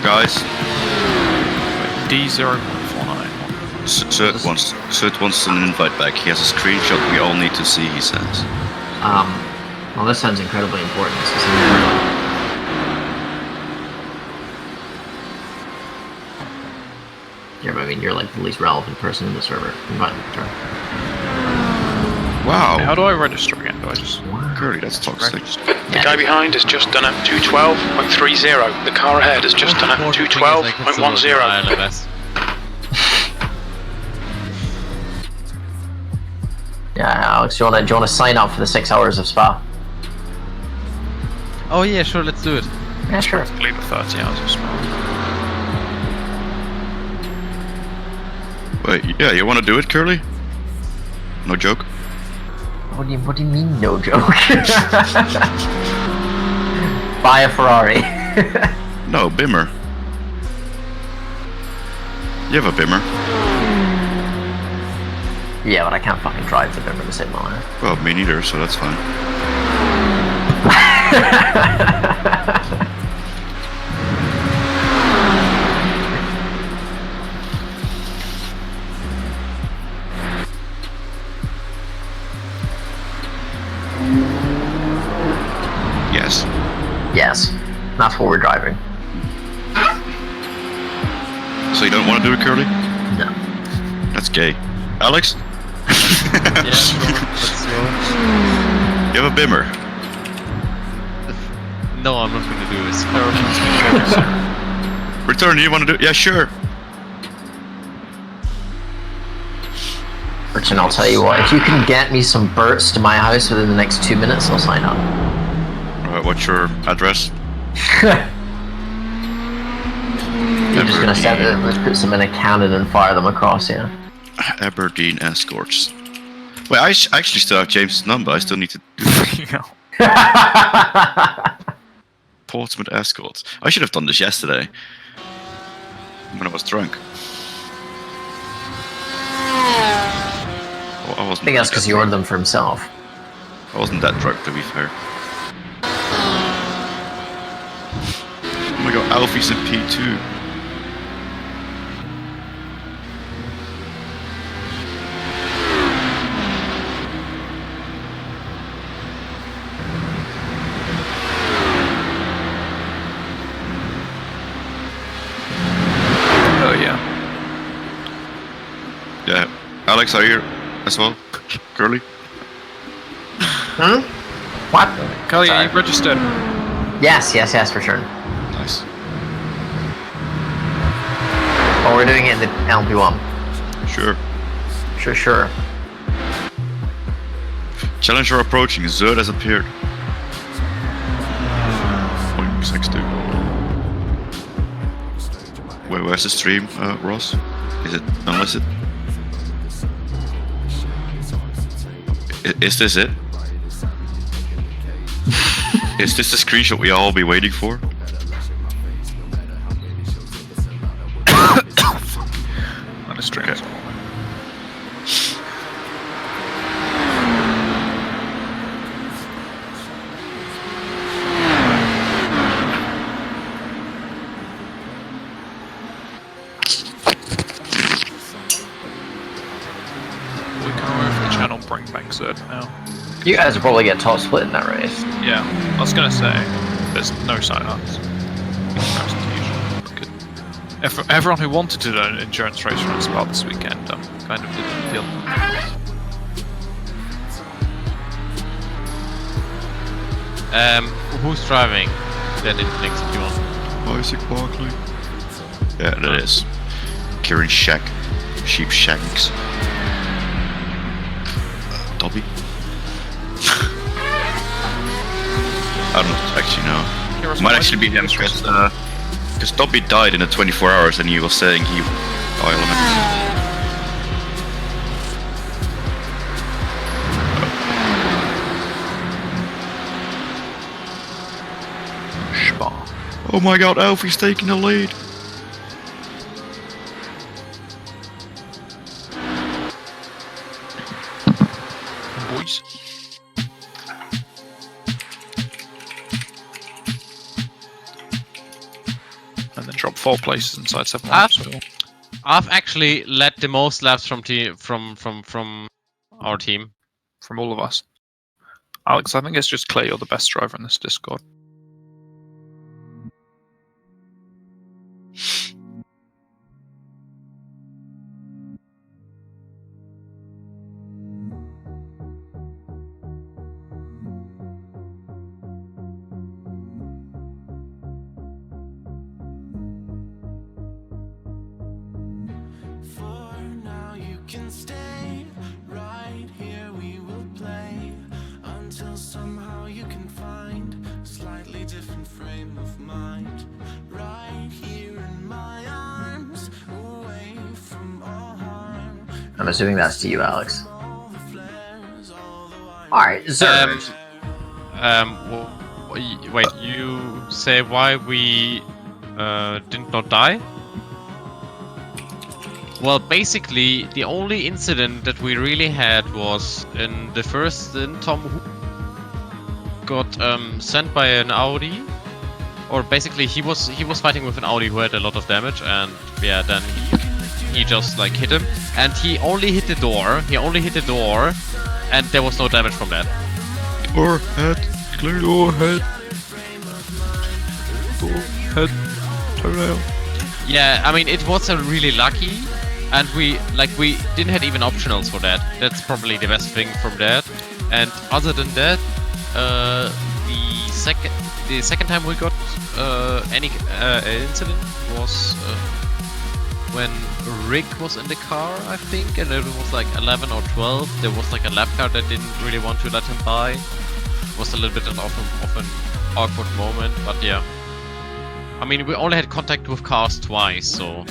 Guys. D0149. Cert wants an invite back. He has a screenshot we all need to see, he says. Well, this sounds incredibly important. Yeah, but I mean, you're like the least relevant person in the server. Invite me to turn. Wow. How do I register again? Do I just... Curly, that's toxic. The guy behind has just done a 212.30. The car ahead has just done a 212.10. Yeah, Alex, do you wanna sign up for the 6 hours of spa? Oh yeah, sure, let's do it. Yeah, sure. leave it 30 hours of smell. Wait, yeah, you want to do it, Curly? No joke. What do you mean, no joke? Buy a Ferrari. No, Bimmer. You have a Bimmer. Yeah, but I can't fucking drive the Bimmer to save my life. Well, me neither, so that's fine. Yes. Yes, that's what we're driving. So you don't want to do it, Curly? No. That's gay. Alex? Yeah, sure, let's go. You have a Bimmer. No, I'm not going to do this. Return, you want to do it? Yeah, sure. Richard, I'll tell you what, if you can get me some Burts to my house within the next 2 minutes, I'll sign up. Alright, what's your address? You're just gonna send it, let's put some in a cannon and fire them across here. Aberdeen Escorts. Wait, I actually still have James's number. I still need to do Portsmouth Escorts. I should have done this yesterday. When I was drunk. Well, I I think that's because he ordered them for himself. I wasn't that drunk, to be fair. Oh my god, Alfie's in P2. Oh yeah. Yeah. Alex, are you here as well? Curly? Hmm? What? Kelly, are you registered? Yes, for sure. Nice. Oh, we're doing it in the LP1. Sure. Sure. Challenger approaching. Zerd has appeared. 0.62. Wait, where's the stream, Ross? Is it unlisted? Is this it? Is this the screenshot we all be waiting for? On a stream. Okay. We can remove the channel, bring back Zerd now. You guys will probably get top split in that race. Yeah, I was gonna say, there's no sign-ups. Everyone who wanted to do an endurance race around Spa this weekend kind of didn't feel. Who's driving? Then it next if you want. Isaac Barkley. Yeah, that is. Kieran Shack. Sheep Shanks. Dobby? I don't actually know. It might actually be him because Dobby died in the 24 hours and he was saying he died on it. Spa. Oh my god, Alfie's taking the lead. Boys. and then drop 4 places inside 7 Ah. laps. I've actually led the most laps from our team. From all of us. Alex, I think it's just clear you're the best driver in this Discord. Can stay right here, we will play until somehow you can find a slightly different frame of mind. Right here in my arms, away from all harm. I'm assuming that's to you, Alex. Alright, Zerg. Wait, you say why we did not die? Well, basically, the only incident that we really had was in the first stint. Tom got sent by an Audi, or basically he was fighting with an Audi who had a lot of damage, and yeah, then he just like hit him, and he only hit the door. And there was no damage from that. Door head, clear door head. Door head, toenail. Yeah, I mean it was really lucky. And we didn't have even optionals for that. That's probably the best thing from that. And other than that, the second time we got any incident was when Rick was in the car, I think, and it was like 11 or 12. There was like a lap car that didn't really want to let him by. It was a little bit of an awkward moment, but yeah. I mean, we only had contact with cars twice, so.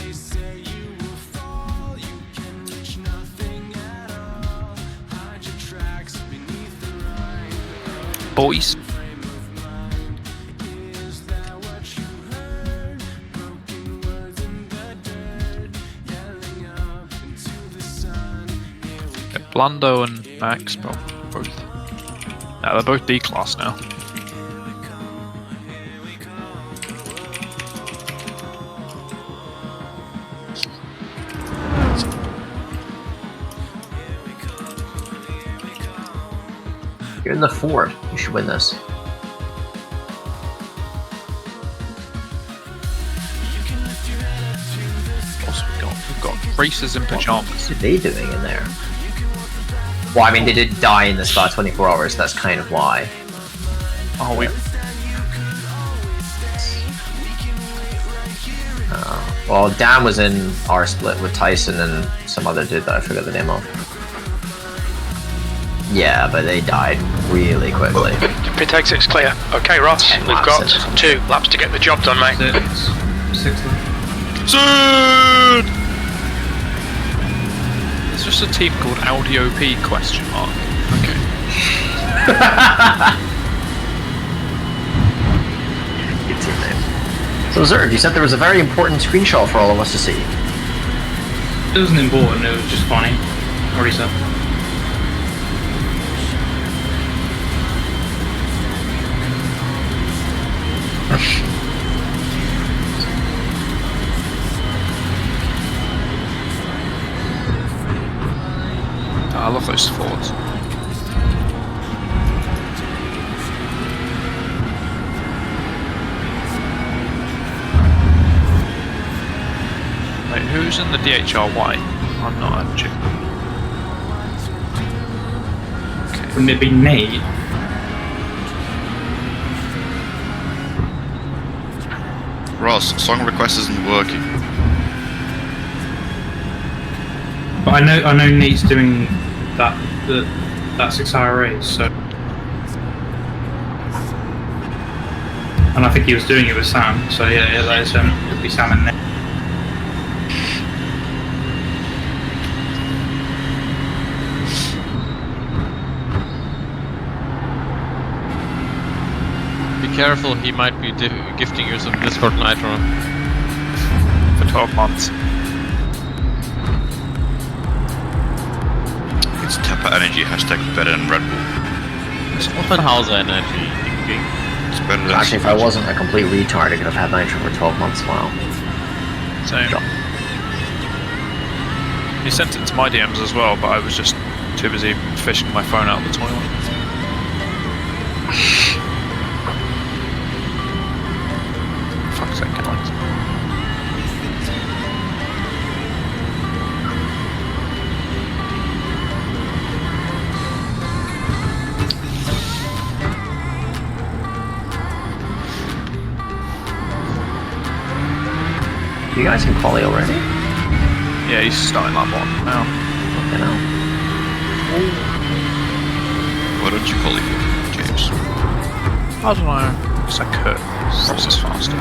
Boys. Yeah, Blando and Max both. Yeah, they're both D class now. You're in the Ford. You should win this. Also, we've got racers in pajamas. What are they doing in there? Well, I mean, they did die in this about 24 hours. That's kind of why. Oh, we. Well, Dan was in our split with Tyson and some other dude that I forgot the name of. Yeah, but they died really quickly. Pit exit's clear. Okay, Ross, we've got 2 laps to get the job done, mate. 6 Zed! It's just a team called Audi OP question mark. Okay. Good team name. So Zerg, you said there was a very important screenshot for all of us to see. It wasn't important, it was just funny. What do you say? I love those Fords. Wait, who's in the DHRY? I'm not actually. Okay. Wouldn't it be me? Ross, song request isn't working. But I know Nate's doing that 6-hour race, so. And I think he was doing it with Sam, so yeah, that is it'd be Sam and Nate. Be careful, he might be gifting you some Discord Nitro. For 12 months. It's Tapper Energy, hashtag better than Red Bull. It's Offenhauser Energy. Ding, ding. It's better than Actually, if I wasn't a complete retard, I could have had Nitro for 12 months. Wow. Same. He sent it to my DMs as well, but I was just too busy fishing my phone out of the toilet. Fuck's sake, Alex. You guys in quali already? Yeah, he's starting lap 1 now. You know. Why don't you call it, James? I don't know. Because I could. This is faster.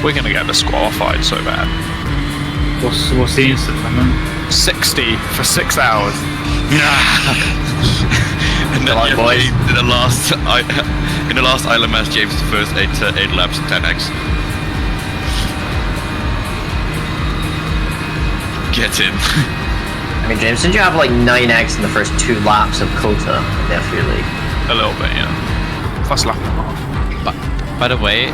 We're gonna get disqualified so bad. What's the incident, man? 60 for 6 hours. And then Like boys. in the last island match, James the first 8 laps 10x. Get in. I mean, James, didn't you have like 9x in the first 2 laps of Kota in the F3 League? A little bit, yeah. Plus lap and a half. By the way,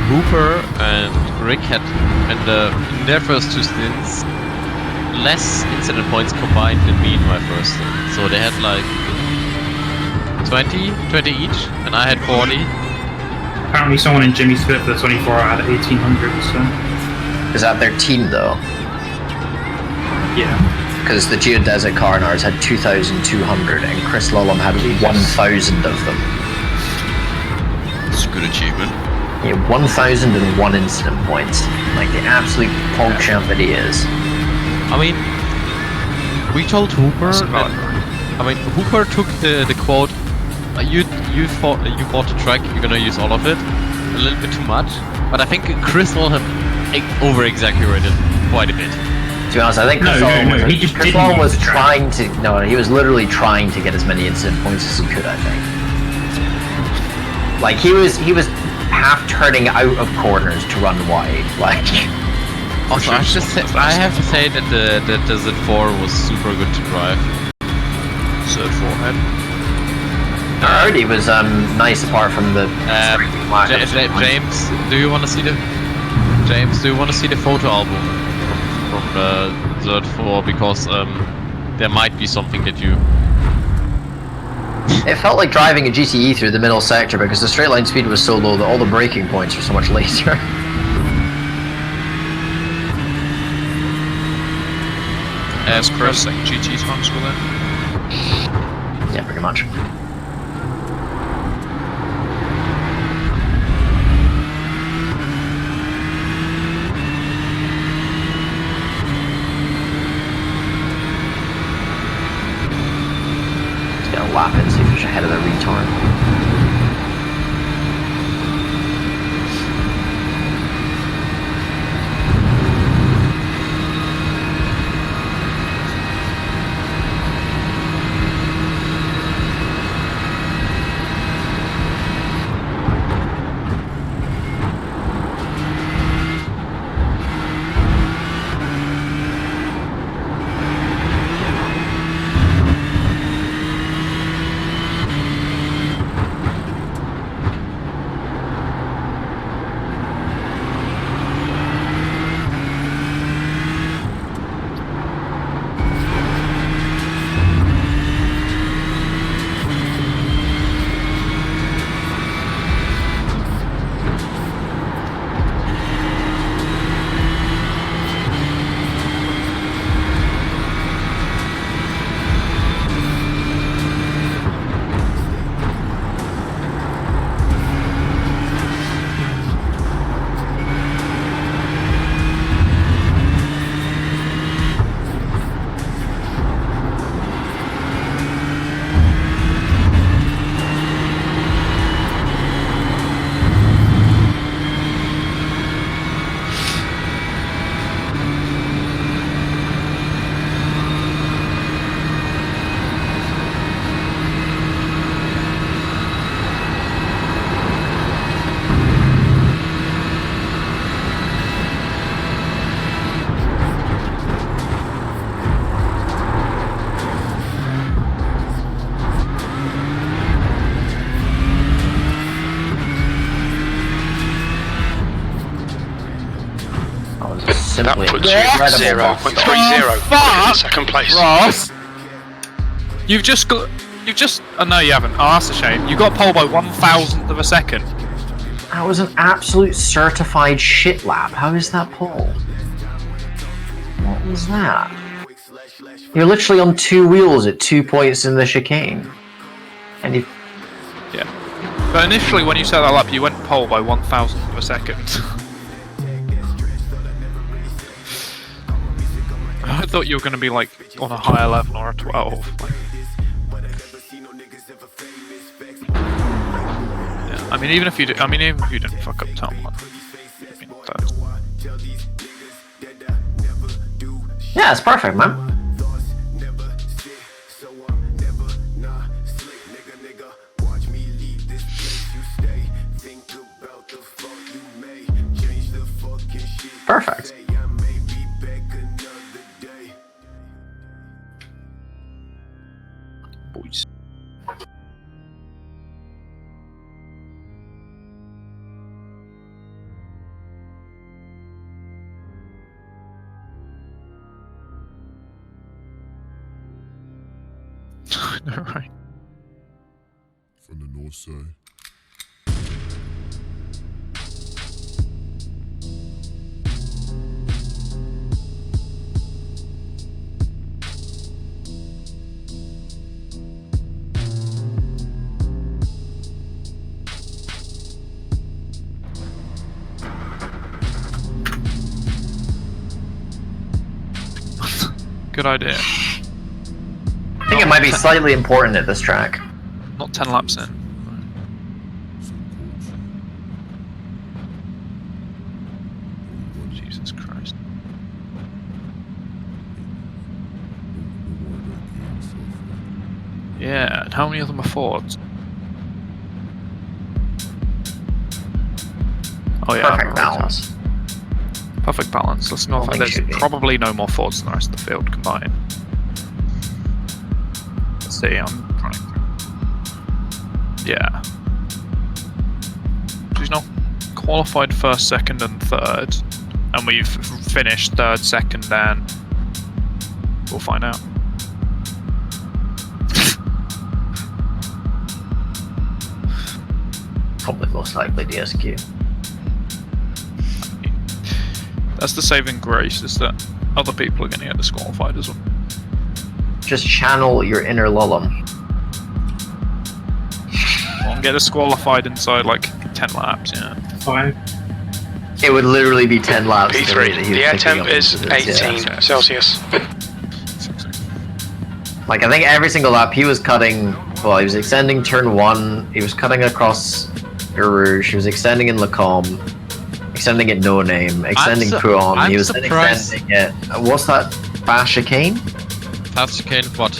Hooper and Rick had in their first 2 stints less incident points combined than me in my first stint. So they had like 20 each, and I had 40. Apparently someone in Jimmy's split for the 24-hour had 1800, so... Is that their team though? Yeah. Because the Geodesic car in ours had 2,200 and Chris Lolum had 1,000 of them. It's a good achievement. Yeah, 1,001 incident points. Like the absolute punk champ that he is. I mean, we told Hooper. Hooper took the quote. You bought the track. You're gonna use all of it. A little bit too much, but I think Chris will have over-exaggerated quite a bit. To be honest, I think Chris Lolum was trying to. No, he was literally trying to get as many incident points as he could. I think. Like he was half turning out of corners to run wide. Like. Also, I have to say that the Z4 was super good to drive. Z4 head. Already was nice apart from the James, do you want to see the photo album from the Z4, because there might be something that you... It felt like driving a GTE through the middle sector because the straight line speed was so low that all the braking points were so much later. As Chris, like GT songs with it. Yeah, pretty much. Just gonna lap it and see if there's ahead of the retard. That Absolutely puts you at incredible. 0.30 in second place. Ross, you've just got. You've just. Oh no, you haven't. Oh, that's a shame. You got pole by 1,000th of a second. That was an absolute certified shit lap. How is that pole? What was that? You're literally on 2 wheels at 2 points in the chicane. And you... Yeah. But initially, when you set that lap, you went pole by 1,000th of a second. I thought you were going to be like on a high 11 or a 12. Like... Yeah. I mean, even if you did, even if you didn't fuck up time, Yeah, it's perfect, man. Perfect. boys. No, right. From the north side. Good idea. I think it might be slightly important at this track. Not 10 laps in. Jesus Christ. Yeah, and how many of them are Fords? Oh yeah, Perfect balance. Perfect balance. Let's not. Well, There's should be. probably no more Fords than the rest of the field combined. Let's see. I'm running through. Yeah. He's not qualified first, second, and third, and we've finished third, second, and we'll find out. Probably most likely DSQ. That's the saving grace, is that other people are going to get disqualified as well. Just channel your inner Lullum. Well, get disqualified inside like 10 laps, yeah. 5. It would literally be 10 laps. the way that P3. he was The air picking temp up is into this, 18 yeah. Celsius. Like, I think every single lap he was cutting, well, he was extending turn 1, he was cutting across Rouge, he was extending in Lacombe, extending at No Name, extending Puon, he was then extending at, what's that, Fast Chicane? Fast chicane, what?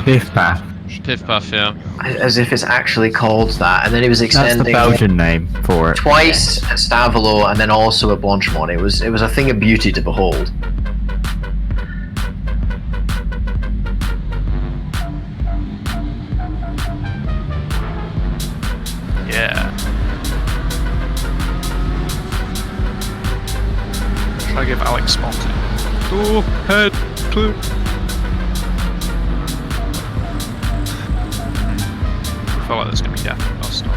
Piff Path. Piff Puff, yeah. As if it's actually called that, and then he was That's extending the Belgian name for it. twice at Stavelot and then also at Blanchemont. It was a thing of beauty to behold. Yeah. Try to give Alex spotting. Go head to. I feel like there's gonna be definitely last stop.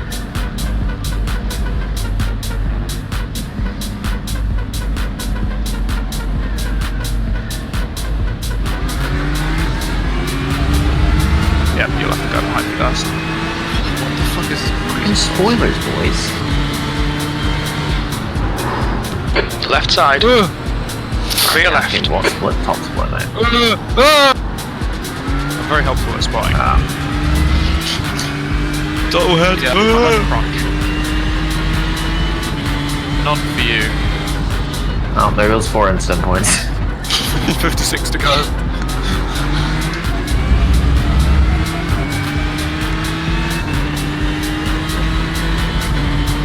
Yep, you'll have to go behind the dust. What the fuck is Fucking spoilers, boys. Left side. Clear left. Fucking what split top split now? I'm very helpful at spotting. Double head. Yeah, I have crunch. None for you. Oh, there goes 4 instant points. 56 to go.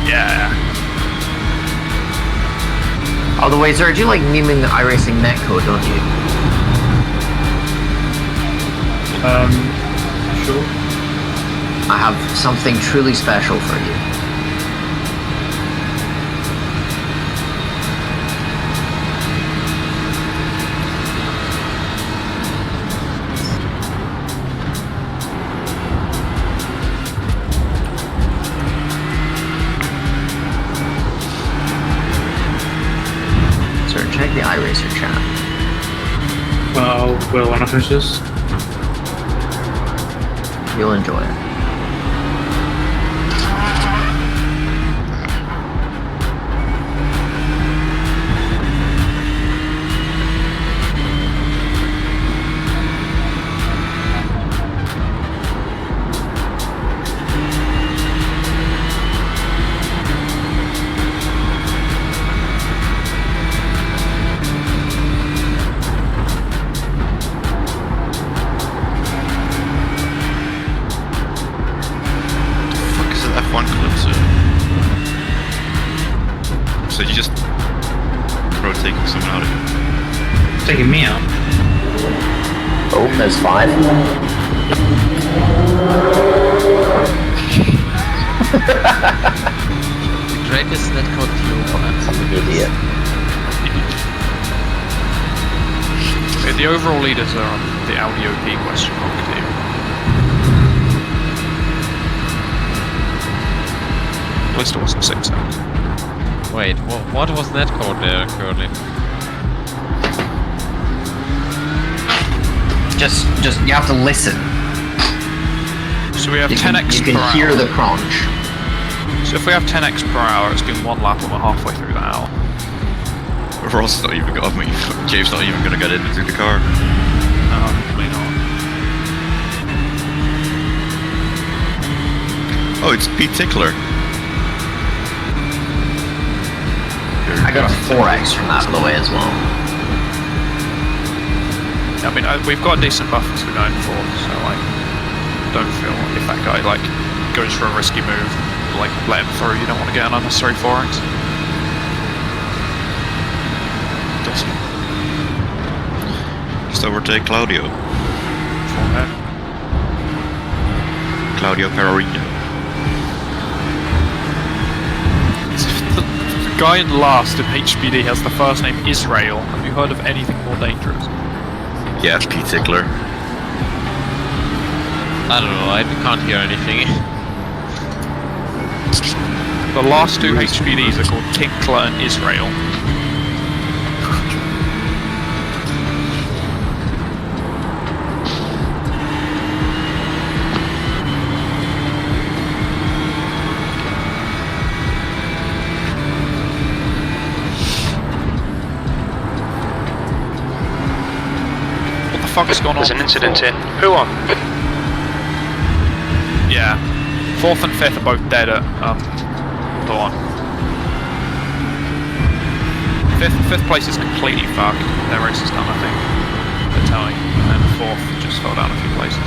Yeah. Oh, the way, sir, do you like memeing the iRacing netcode, don't you? Sure. I have something truly special for you. will when I finish this. You'll enjoy it. So you just taking someone out of here. Taking me out. Oh, there's 5. Greatest netcode I'm an idiot. Okay, the overall leaders are on the Audi OP question mark team. At least it wasn't 6 out. Wait, what was netcode there currently? Just you have to listen. So we have You 10x can per hour. hear the crunch. So if we have 10x per hour, it's been 1 lap and we're halfway through that hour. Ross not even got me. James not even gonna get into the car. No, probably not. Oh, it's Pete Tickler. I got a 4x from that, by the way, as well. I mean, we've got a decent buffer to going for, so like, don't feel if that guy like goes for a risky move, like let him through. You don't want to get an unnecessary 4x. Just overtake Claudio. Forehead. Claudio Perarino. The guy in last in HBD has the first name Israel. Have you heard of anything more dangerous? Yeah, Pete Tickler. I don't know, I can't hear anything. The last 2 HBDs are called Tinkler and Israel. What the fuck's gone on? There's an incident in. Who on? Yeah. 4th and 5th are both dead at Dawn. 5th place is completely fucked. Their race is done, I think. They're telling. And 4th just fell down a few places.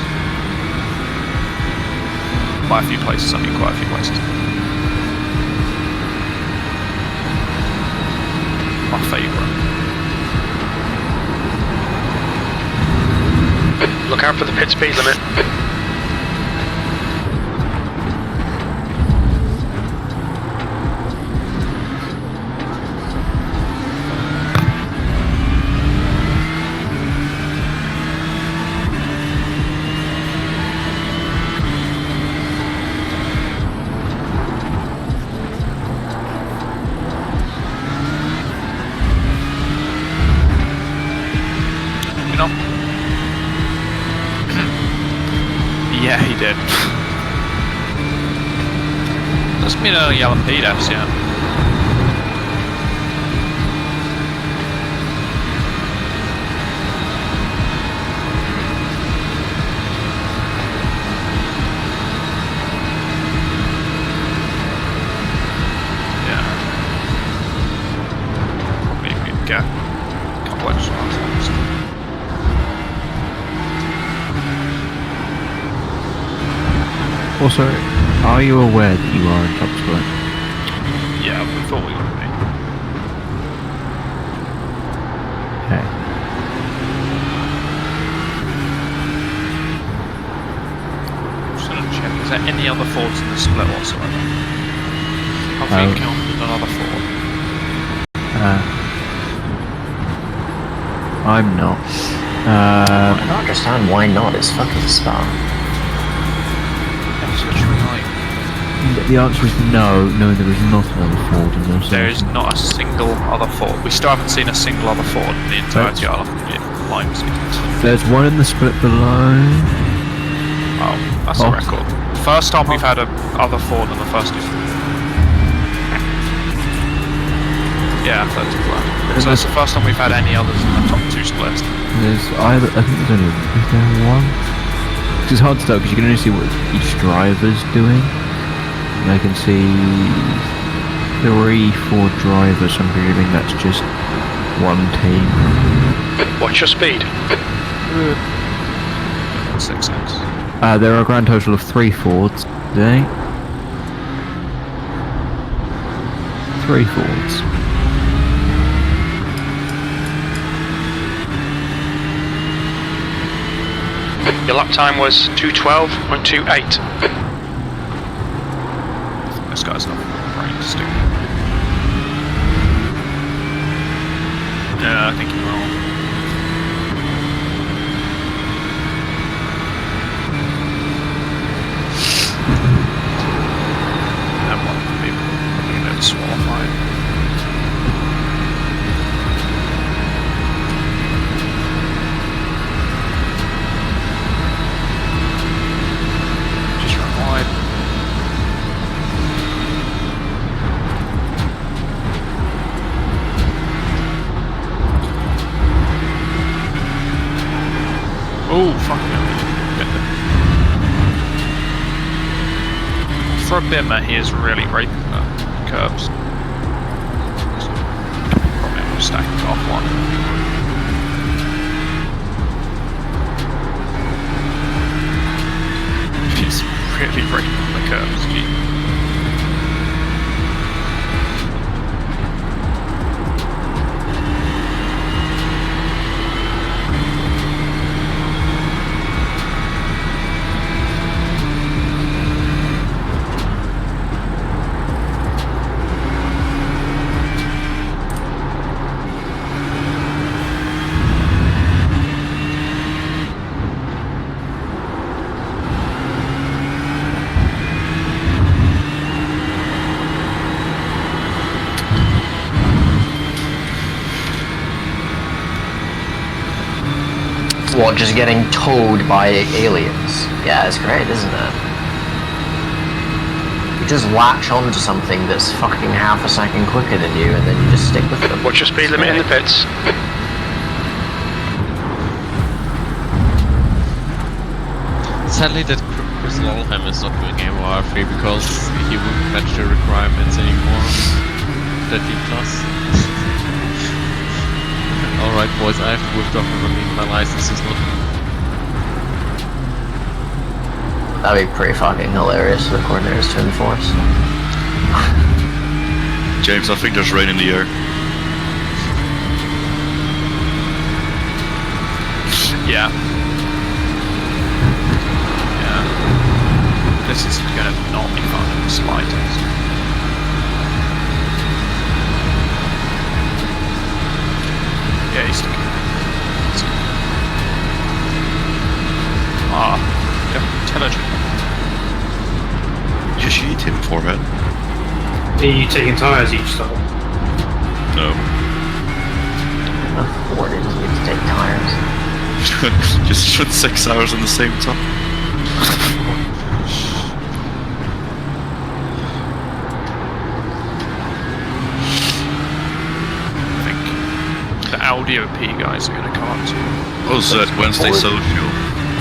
By a few places, I mean quite a few places. My favourite. Look out for the pit speed limit. Yeah, he did. Doesn't mean any LMP deaths yet. Yeah. Probably we can get a couple extra ones. Also, are you aware that you are in top split? Yeah, we thought we would be. Okay. Just gonna check, is there any other Fords in the split whatsoever? Have we encountered another Ford? I'm not. I don't understand why not. It's fucking Spa. The answer is no. No, there is not another Ford in those. There is not a single other Ford. We still haven't seen a single other Ford in the entirety of the line speed. There's one in the split below. Oh, that's a record. First time we've had a other 4 than the first two. Yeah, 30 grand. So it's the first time we've had any others than the top 2 splits. There's either, I think there's only, is there one? It's hard to tell because you can only see what each driver's doing. And I can see 3, 4 drivers, I'm presuming that's just one team. What's your speed? 6x. There are a grand total of 3 Fords today. 3 Fords. Your lap time was 2:12.28. This guy's not brain stupid. Yeah, I think he will. That one would be a bit disqualified. Just run wide. Oh, fuck no. For a bimmer, he is really raping the curbs. So, probably I'm stacking off one. He's really raping the curbs, gee. What, just getting towed by aliens? Yeah, it's great, isn't it? You just latch onto something that's fucking half a second quicker than you, and then you just stick with them. What's your speed limit in the pits? Sadly, that Chris Lolham is not doing AOR3 because he wouldn't match the requirements anymore. 13+. Alright boys, I have to withdraw from my license is not... That'd be pretty fucking hilarious for the coordinators to enforce. James, I think there's rain in the air. Yeah. Yeah. This is gonna not be fun in the slightest. Yeah, he's still intelligent. You shoot him, forehead. Are you taking tires each stop? No. Ford doesn't need to take tires. Just shot 6 hours on the same time. The Audio P guys are going to come up to you. Oh, so that Wednesday social.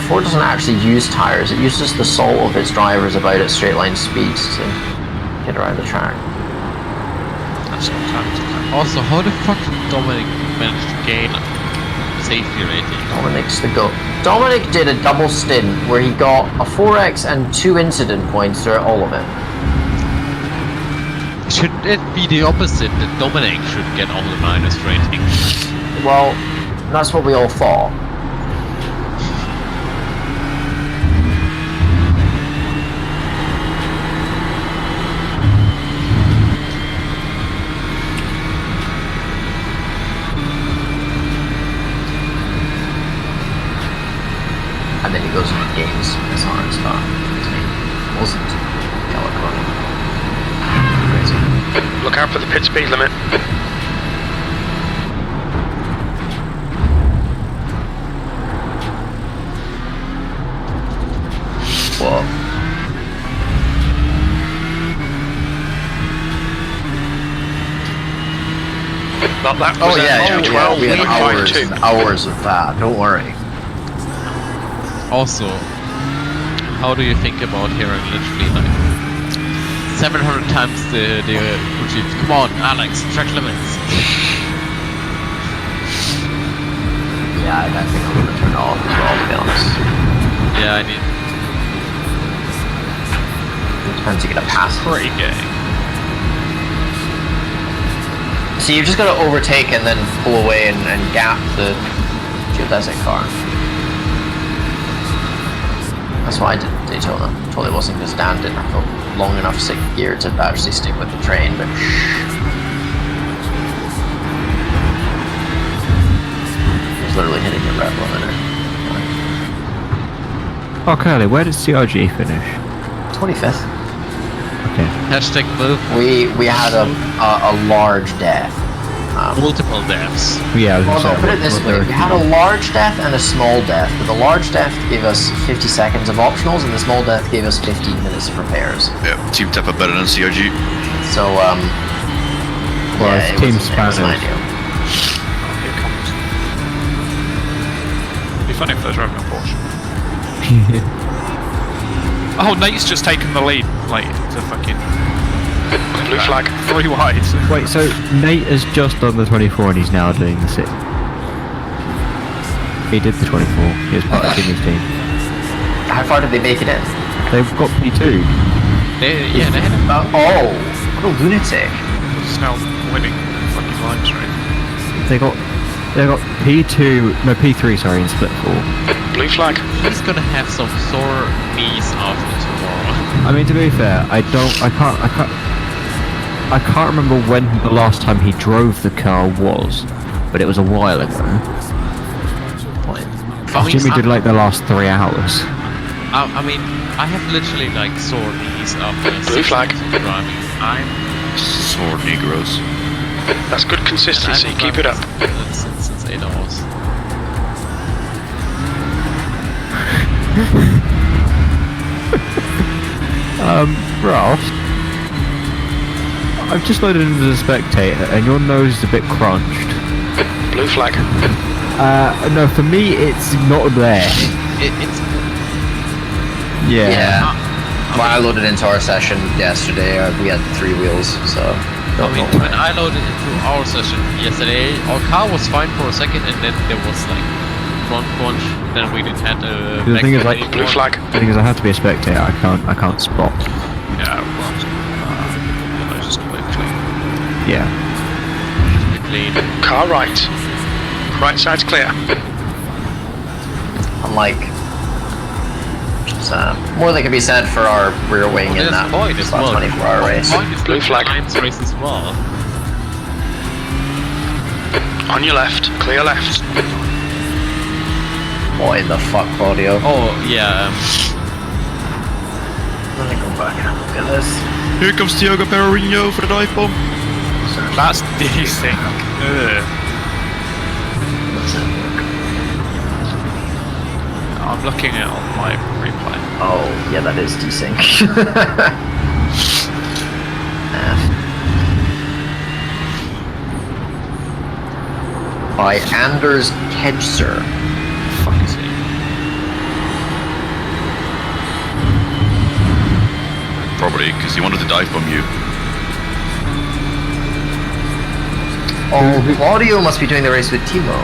Ford doesn't actually use tires, it uses the soul of its drivers about its straight line speeds to get around the track. That's sometimes. Also, how the fuck did Dominic manage to gain safety rating? Dominic's the GOAT. Dominic did a double stint where he got a 4x and 2 incident points throughout all of it. Shouldn't it be the opposite, that Dominic should get all the minus ratings? Well, that's what we all thought. And then he goes and gains his hard spot. It wasn't California. Crazy. Look out for the pit speed limit. What? That Oh was yeah, at yeah, we had hours 212.52. and hours of that. Don't worry. Also, how do you think about hearing literally like 700 times the routine? Come on, Alex, track limits. Yeah, I think I'm gonna turn it off as well, to be honest. Yeah, I need. Sometimes you get a pass. Pretty gay. So you've just got to overtake and then pull away and gap the geodesic car. That's why I did Daytona. Totally wasn't because Dan didn't have a long enough gear to actually stick with the train, but I was literally hitting the red limiter. Oh, Curly, where did CRG finish? 25th. Okay. Hashtag move. We had a large death. Multiple deaths. Yeah, I was Well, gonna no, say, put it this what way. the- We had a large death and a small death, but the large death gave us 50 seconds of optionals, and the small death gave us 15 minutes of repairs. Yeah, Team Teppa better than CRG. So, Well, yeah, it's it Team was Spanish. an ideal. Oh, here it comes. It'd be funny if they're driving a Porsche. Oh, Nate's just taken the lead, like, to fucking... Blue flag. 3 wide. Wait, so Nate has just done the 24 and he's now doing the 6. He did the 24. He was part of Jimmy's team. How far did they make it in? They've got P2. They had a Oh, what a lunatic. It's now winning fucking lines, right? They got P2, no P3, sorry, in split 4. Blue flag. He's gonna have some sore knees after tomorrow. I mean, to be fair, I can't remember when the last time he drove the car was, but it was a while ago. Jimmy did like the last 3 hours. I mean, I have literally like sore knees after Blue 6 flag. months of driving. I'm Sore Negroes. That's good consistency. Keep it up. Since 8 hours. Ralph, I've just loaded into the spectator, and your nose is a bit crunched. Blue flag. No, for me, it's not there. It's Yeah. When I loaded into our session yesterday, we had 3 wheels, so... I mean, when I loaded into our session yesterday, our car was fine for a second, and then there was like front crunch. Then we didn't have a. The thing is, like, Blue flag. The thing is, I have to be a spectator. I can't spot. Yeah, well, those just clean. Yeah. clean. Car right. Right side's clear. Unlike... more than can be said for our rear wing in that point as well. 24-hour race. Blue flag. Times race as well. On your left. Clear left. What in the fuck, Claudio? Oh yeah. Let me go back and look at this. Here comes Diogo Perorino for the dive bomb. That's decent. Ugh. I'm looking at it on my replay. Oh, yeah, that is desync. By Anders Kedser. Fuck is he? Probably, because he wanted to dive bomb you. Oh, Claudio must be doing the race with Timo.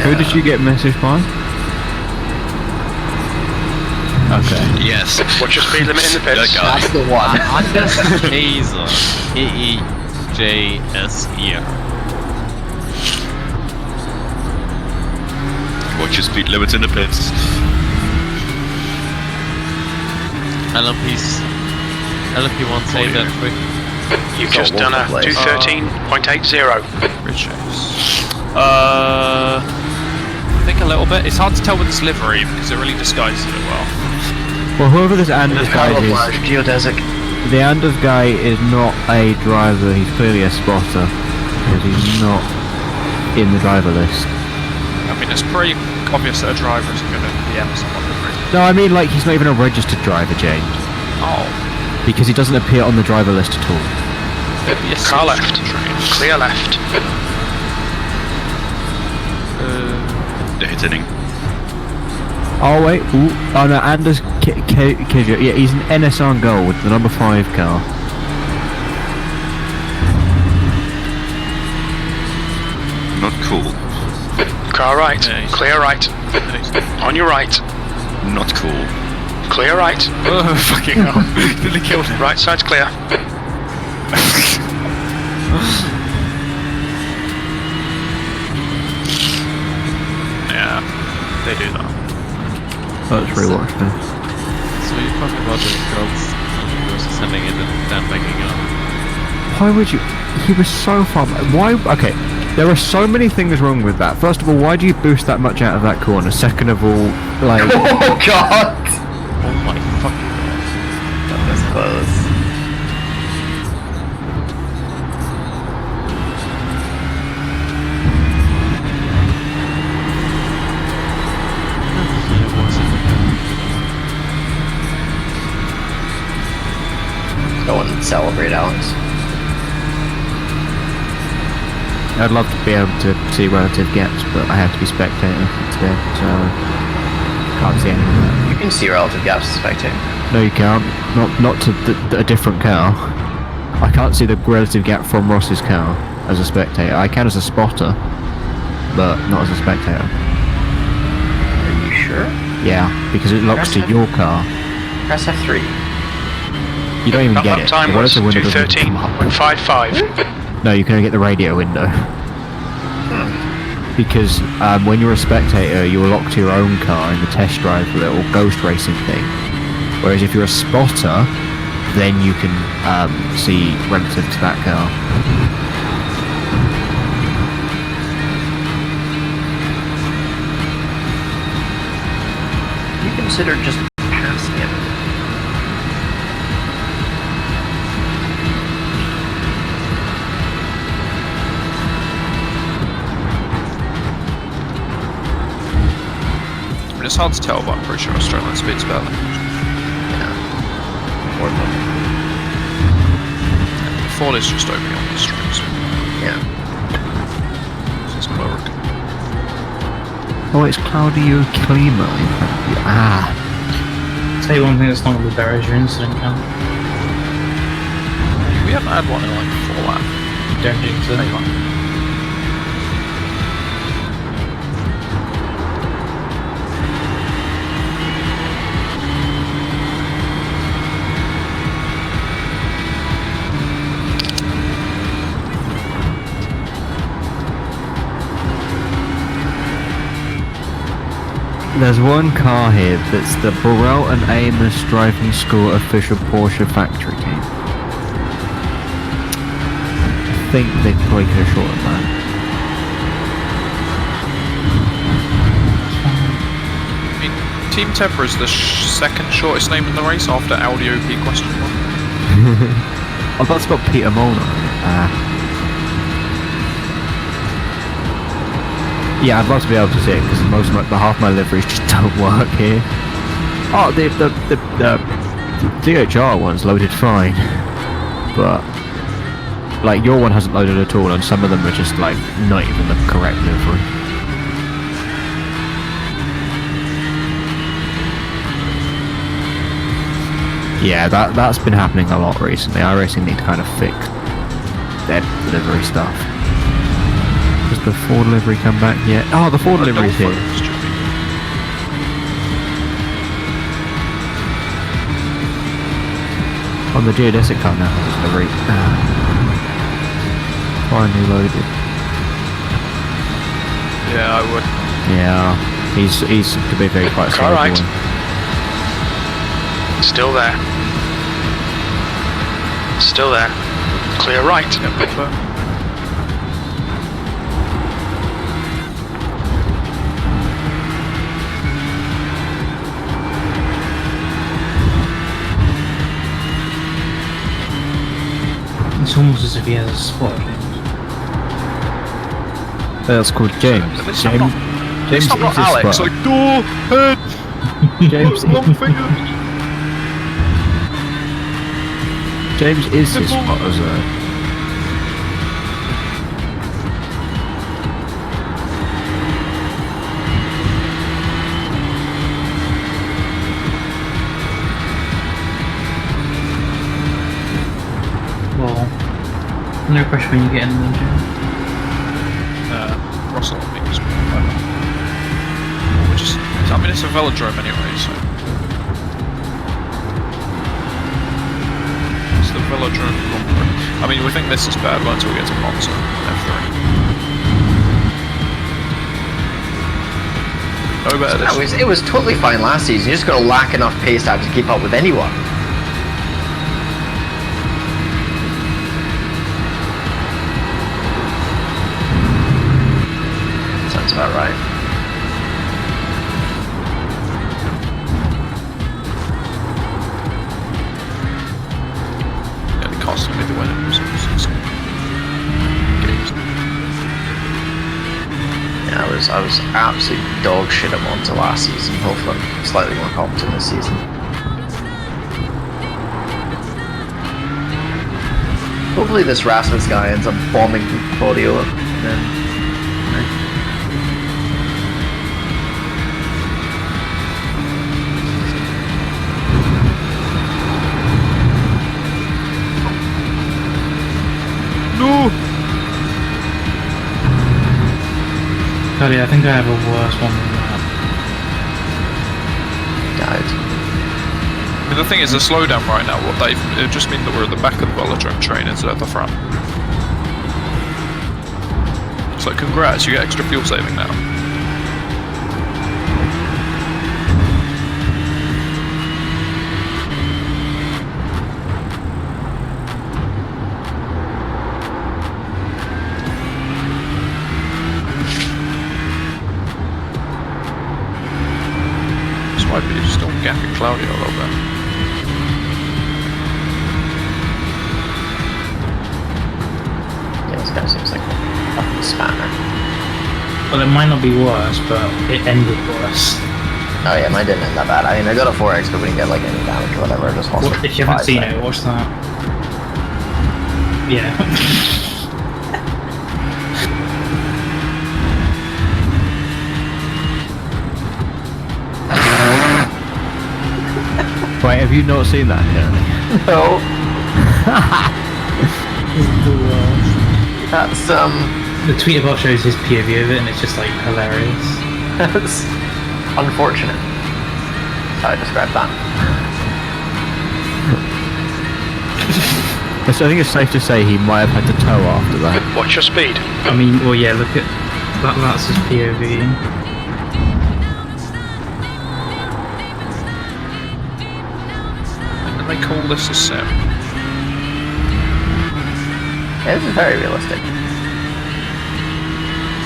Who did you get messaged by? Okay. Yes. What's your speed limit in the pits? That guy. That's the one. Anders Kaiser. K-E-J-S-E-R. Watch your speed limits in the pits. LMP won't say that trick. You've just done a 213.80. Rich chase. I think a little bit. It's hard to tell with this livery because it really disguises it well. Well, whoever this Anders guy Camouflage, is, geodesic. the Anders guy is not a driver. He's clearly a spotter because he's not in the driver list. I mean, it's pretty obvious that a driver is going to PM someone livery. No, I mean like he's not even a registered driver, James. Oh. Because he doesn't appear on the driver list at all. Yes, Car left. Clear left. They're hitting. Oh wait, ooh. Oh no, Anders Kidjo. Yeah, he's an NSR Gold, the number 5 car. Not cool. Car right. Yeah, Clear right. On your right. Not cool. Clear right. Oh, fucking hell. Nearly killed him. Right side's clear. Yeah, they do that. Let's rewatch this. So you're talking about the girls sending in and then making up. Why would you? He was so far. Why? Okay, there are so many things wrong with that. First of all, why do you boost that much out of that corner? Second of all, like. Oh god! Oh my fucking god. That was close. Go and celebrate, Alex. I'd love to be able to see relative gaps, but I have to be spectator instead, so can't see any of that. You can see relative gaps as spectator. No, you can't. Not to a different car. I can't see the relative gap from Ross's car as a spectator. I can as a spotter, but not as a spectator. Are you sure? Yeah, because it locks to your car. Press F3. You don't even That get lap it. time The was relative window doesn't come up. 2:13.55. No, you can only get the radio window. Because when you're a spectator, you're locked to your own car in the test drive little ghost racing thing. Whereas if you're a spotter, then you can see relative to that car. You consider just passing it. I mean, it's hard to tell, but I'm pretty sure Australian speed's better. More than Ford is just opening up the streets. yeah. This is clever. Oh, it's Claudio Klima. Ah. Tell you one thing that's not going to be better is your incident count. We haven't had one in like 4 laps. Don't jinx it. There's one car here that's the Burrell and Amos Driving School official Porsche factory team. I think they probably could have shortened that. I mean, Team Tepper is the second shortest name in the race after Audi OP question mark. Oh, that's got Peter Molnar. Yeah, I'd love to be able to see it because half my liveries just don't work here. Oh, the DHR one's loaded fine, but like your one hasn't loaded at all, and some of them are just like not even the correct livery. Yeah, that's been happening a lot recently. iRacing need to kind of fix their delivery stuff. Does the Ford livery come back yet? Oh, the Ford livery's here. On the geodesic car now has its livery. Finally loaded. Yeah, I would. Yeah, he's to be very quite Car right. Still there. Still there. Clear right. It's almost as if he has a spot. That's called James. It's not Alex. Like, door head. James, James is his spotter zone. Well, no pressure when you get in the gym. Russell, I think, is which is, I mean, it's a velodrome anyway, so. It's the velodrome. I mean, we think this is bad until we get to Monza F3. No better this. It was totally fine last season. You just got to lack enough pace to have to keep up with anyone. Sounds about right. Yeah, they costed me the winner. Yeah, I was absolute dog shit at Monza last season. Hopefully I'm slightly more competent this season. Hopefully this Rasmus guy ends up bombing Claudio and then... No! God, yeah, I think I have a worse one than that. Died. I mean, the thing is, the slowdown right now, it just means that we're at the back of the velodrome train instead of the front. So congrats, you get extra fuel saving now. This might be still gapping Claudio a little bit. This guy seems like a fucking spanner. Well, it might not be worse, but it ended worse. Oh yeah, mine didn't end that bad. I mean, I got a 4x, but we didn't get like any damage or whatever. I just lost Well, if you haven't seen it, watch that. Yeah. Wait, have you not seen that yet? No. This is the worst. That's The tweet about shows his POV of it, and it's just like hilarious. that's unfortunate. How I describe that. So I think it's safe to say he might have had to tow after that. Watch your speed. I mean, well, yeah, look at that. That's his POV. And they call this a sim. Yeah, this is very realistic.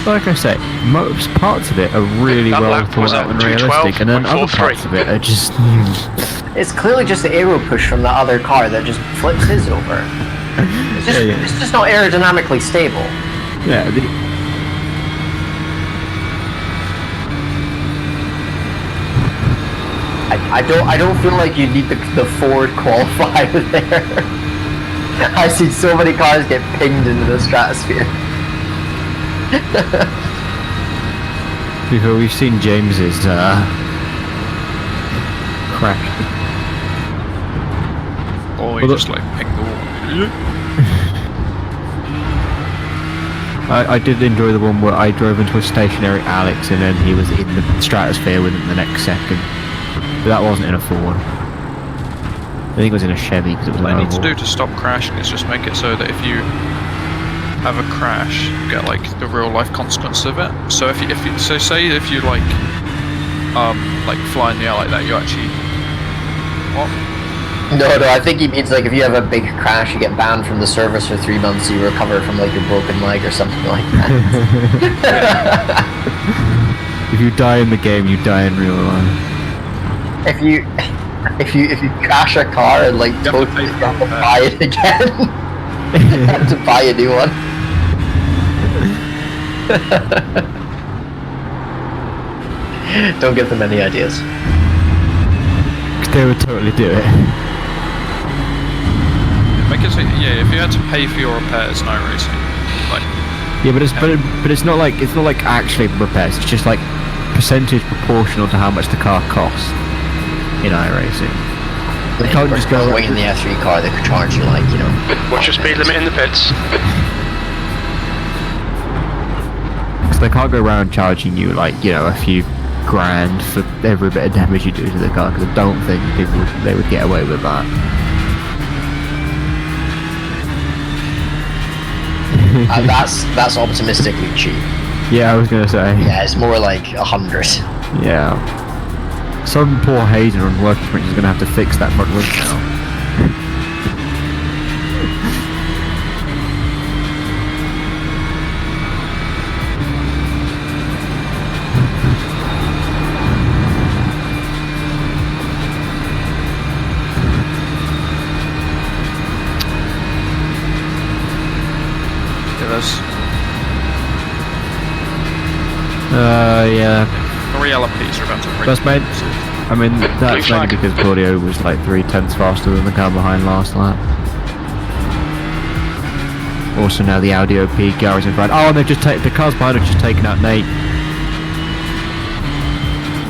Like I say, most parts of it are really That well lap was thought out at and realistic, and then other 2:12.43. parts of it are just... It's clearly just the aero push from the other car that just flips his over. It's just not aerodynamically stable. yeah, I don't feel like you need the Ford qualifier there. I've seen so many cars get pinged into the stratosphere. Before we've seen James's crash. Or you just like ping the wall. I did enjoy the one where I drove into a stationary Alex and then he was in the stratosphere within the next second. But that wasn't in a Ford. I think it was in a Chevy because it was What an they need to oval. do to stop crashing is just make it so that if you have a crash, you get like the real life consequence of it. So if you say if you like fly in the air like that, you actually what? No, I think he means like if you have a big crash, you get banned from the service for 3 months, you recover from like your broken leg or something like that. If you die in the game, you die in real life. If you crash a car and like totally have to buy it again, you have to buy a new one. Don't give them any ideas. They would totally do it. Make it so, yeah, if you had to pay for your repairs in iRacing, like Yeah, but it's not like actually repairs. It's just like percentage proportional to how much the car costs in iRacing. They can't just go in the F3 car. They could charge you like, you know. What's your speed limit in the pits? because they can't go around charging you like, you know, a few grand for every bit of damage you do to the car. Because I don't think they would get away with that. That's optimistically cheap. Yeah, I was gonna say. Yeah, it's more like 100. Yeah. Some poor Hayden on working sprint is gonna have to fix that front wing now. Yeah. 3 LMPs are about to break. That's made. I mean, that's mainly because Claudio was like 3/10 faster than the car behind last lap. Also, now the Audi OP Gary's in front. Oh, and they've just taken the cars behind have just taken out Nate.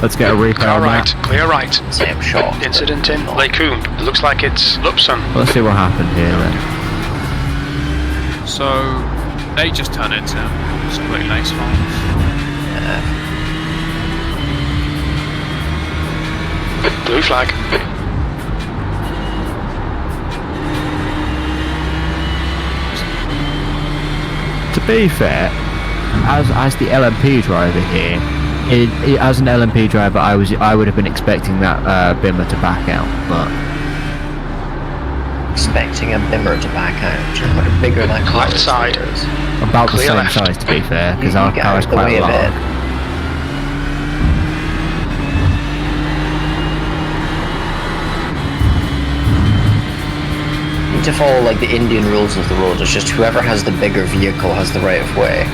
Let's get a replay Clear on right, that. clear right. Same shot. Incident in Lake Coombe. It looks like it's Lupson. Let's see what happened here then. So, they just turned into him. It's completely Nate's fault. Blue flag. To be fair, as the LMP driver here, as an LMP driver, I would have been expecting that Bimmer to back out, but Expecting a Bimmer to back out. How much bigger that car Left side. is. about the Clear same left. size to be fair, because You our get car out is of the quite way a large. bit. You need to follow like the Indian rules of the road. It's just whoever has the bigger vehicle has the right of way.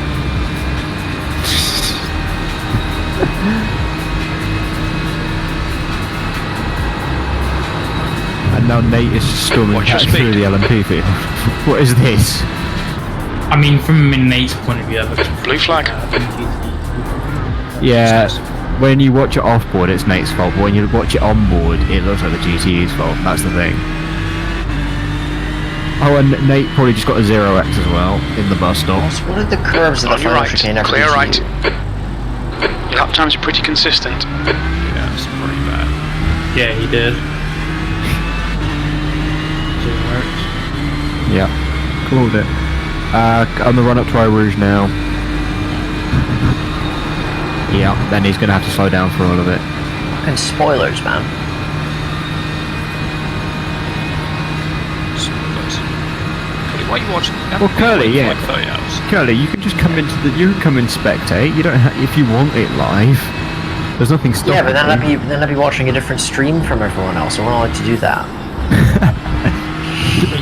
And now Nate is storming Watch your back through speed. the LMP field. What is this? I mean, from Nate's point of view, Blue flag. Yeah, when you watch it off-board, it's Nate's fault, but when you watch it on-board, it looks like the GTE's fault. That's the thing. Oh, and Nate probably just got a 0x as well in the bus stop. What are the curves of the On your final right. chicane after Clear the right. GTE? Lap times are pretty consistent. Yeah, it's pretty bad. yeah, he did. So it works. Yeah, called it. On the run up to Eau Rouge now. Yeah, then he's going to have to slow down for all of it. Fucking spoilers, man. Why are you watching? Well, Curly, yeah. Like 30 hours. Curly, you can just come into you can come and spectate. You don't if you want it live. There's nothing stopping Yeah, but you. then I'd be watching a different stream from everyone else. I wouldn't like to do that.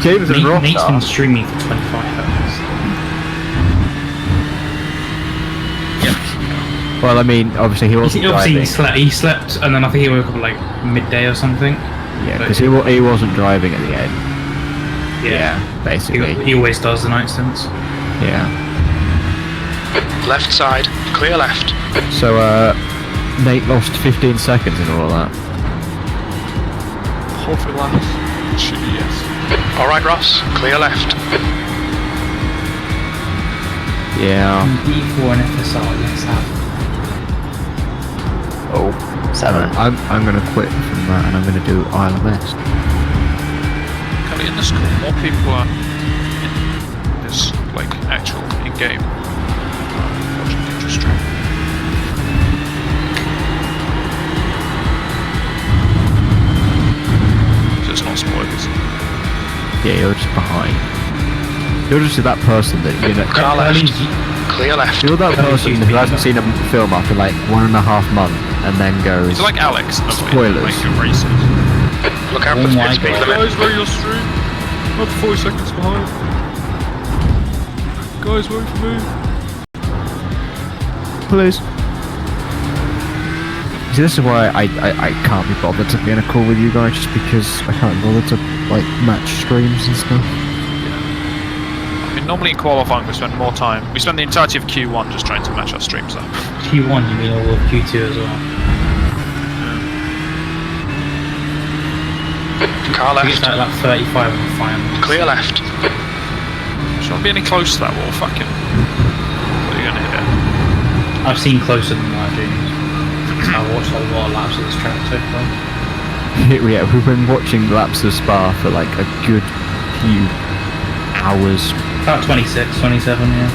James and Ross Nate's are. been streaming for 25 hours. Well, I mean, obviously he wasn't driving. He slept, and then I think he woke up at like midday or something. Yeah, because he wasn't driving at the end. Yeah, Basically. he always does the night stints. Yeah. Left side. Clear left. So, Nate lost 15 seconds in all that. Hopefully last. Should be yes. Alright, Ross. Clear left. Yeah. D4 and FSR, yes, that. Oh, 7. I'm going to quit from that and I'm going to do ILMS. Currently in this call, more people are in this like actual in-game watching Ninja stream. So it's not spoilers. Yeah, you're just behind. You're just that person that, you know... Car left. Clear left. You're that person who hasn't seen a film after like 1.5 months and then goes... It's like Alex. Spoilers. Like your races. Look out for the my speed God. limit. Guys, where your stream? I'm 40 seconds behind. Guys, wait for me. Please. See, this is why I can't be bothered to be in a call with you guys, just because I can't bother to like match streams and stuff. I mean, normally in qualifying we spend more time. We spend the entirety of Q1 just trying to match our streams up. Q1, you mean all of Q2 as well? Car I think it's left. like 35 in the final. Clear left. Shouldn't be any close to that wall, fucking. What are you gonna hit? I've seen closer than that, James. I've watched a lot of laps of this track so far. Yeah, we've been watching laps of Spa for like a good few hours. About 26, 27, yeah.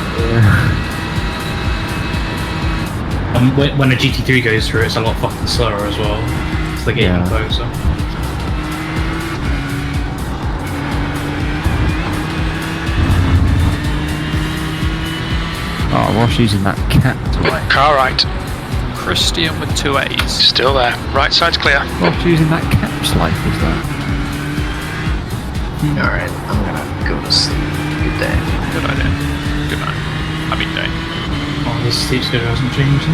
When a GT3 goes through, it's a lot fucking slower as well. So they're getting closer. Oh, Ross using that cat to Car right. Christian with 2 A's. Still there. Right side's clear. Ross using that cat's life, is that? Alright, I'm gonna go to sleep. Good day. Good idea. Good night. I mean day. Oh, this sleep schedule hasn't changed.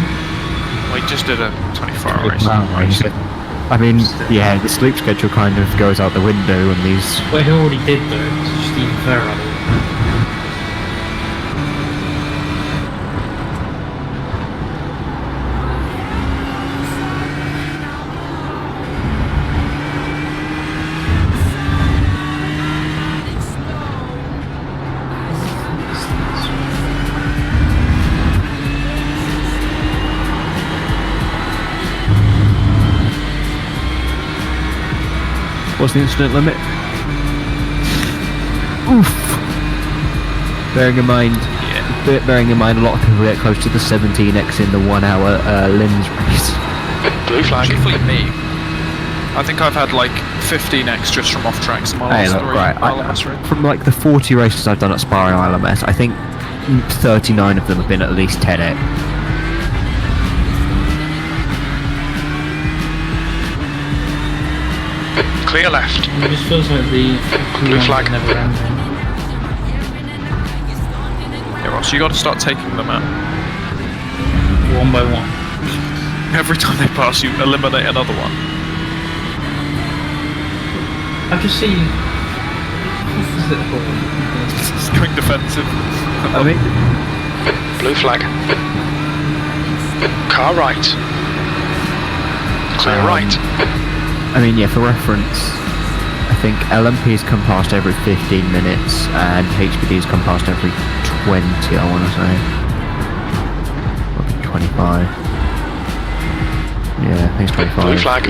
We just did a 24-hour race. I mean, yeah, the sleep schedule kind of goes out the window when these... Well, he already did though, it's just even fairer. What's the incident limit? Oof! Bearing in mind, a lot of people get close to the 17x in the 1 hour Linz race. Blue flag. Truthfully, me. I think I've had like 15x just from off tracks in my last Look, three right, ILMS race. from like the 40 races I've done at Spa and ILMS, I think 39 of them have been at least 10x. Clear left. It just feels like the Blue flag. never ending. Yeah, Ross, you got to start taking them out. One by one. Every time they pass, you eliminate another one. I've just seen. It's going defensive. I mean, Blue flag. Car right. Clear right. I mean, yeah, for reference, I think LMP's come past every 15 minutes and HPD's come past every 20, I want to say. Or 25. Yeah, I think it's 25. Blue flag.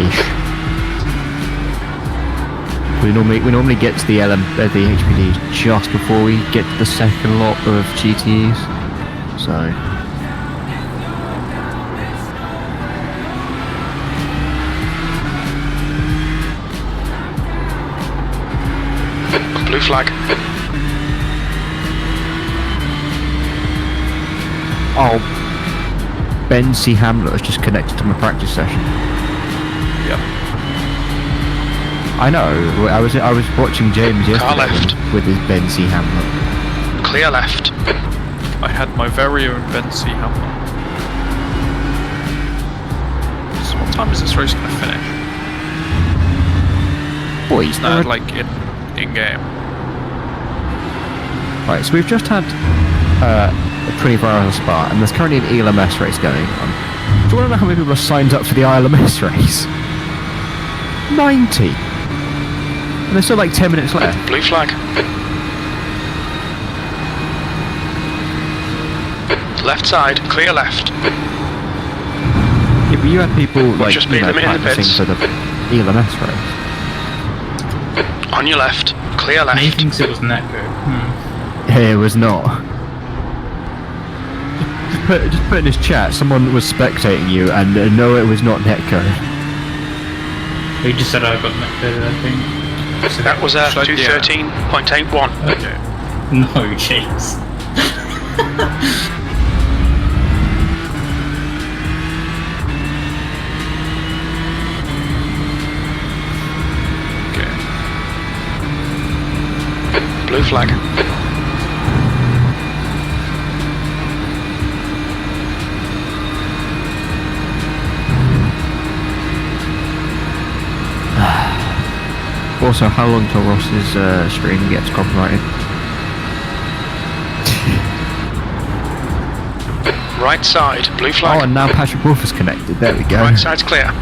We normally get to the HPDs just before we get to the second lot of GTEs. So. Blue flag. Oh, Ben C. Hamlet has just connected to my practice session. Yep. I know. I was watching James Car left. yesterday with his Ben C. Hamlet. Clear left. I had my very own Ben C. Hamlet. So what time is this race going to finish? Boys, No, like in game. Right, so we've just had a 24 hours Spa, and there's currently an ELMS race going on. Do you want to know how many people are signed up for the ILMS race? 90! And there's still like 10 minutes left. Blue flag. Left side, clear left. Yeah, but you had people like, just you beat know, them in the practicing pits. for the ELMS race. On your left, clear He left. thinks it was Netco. It was not. Just put in his chat, someone was spectating you, and no, it was not Netco. He just said I got Netco, I think. That was a Should I- 213.81. Okay. No, James. Okay. Blue flag. Also, how long till Ross's stream gets copyrighted? Right side, blue flag. Oh, and now Patrick Wolf is connected. There we go. Right side's clear.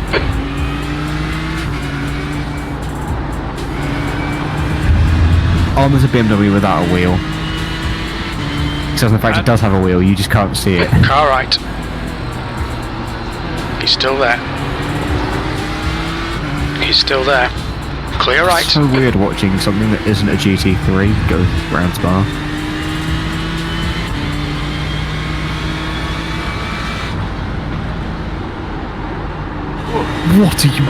Oh, there's a BMW without a wheel. Except for the fact it does have a wheel, you just can't see it. Car right. He's still there. He's still there. Clear right. It's so weird watching something that isn't a GT3 go round Spa. What are you...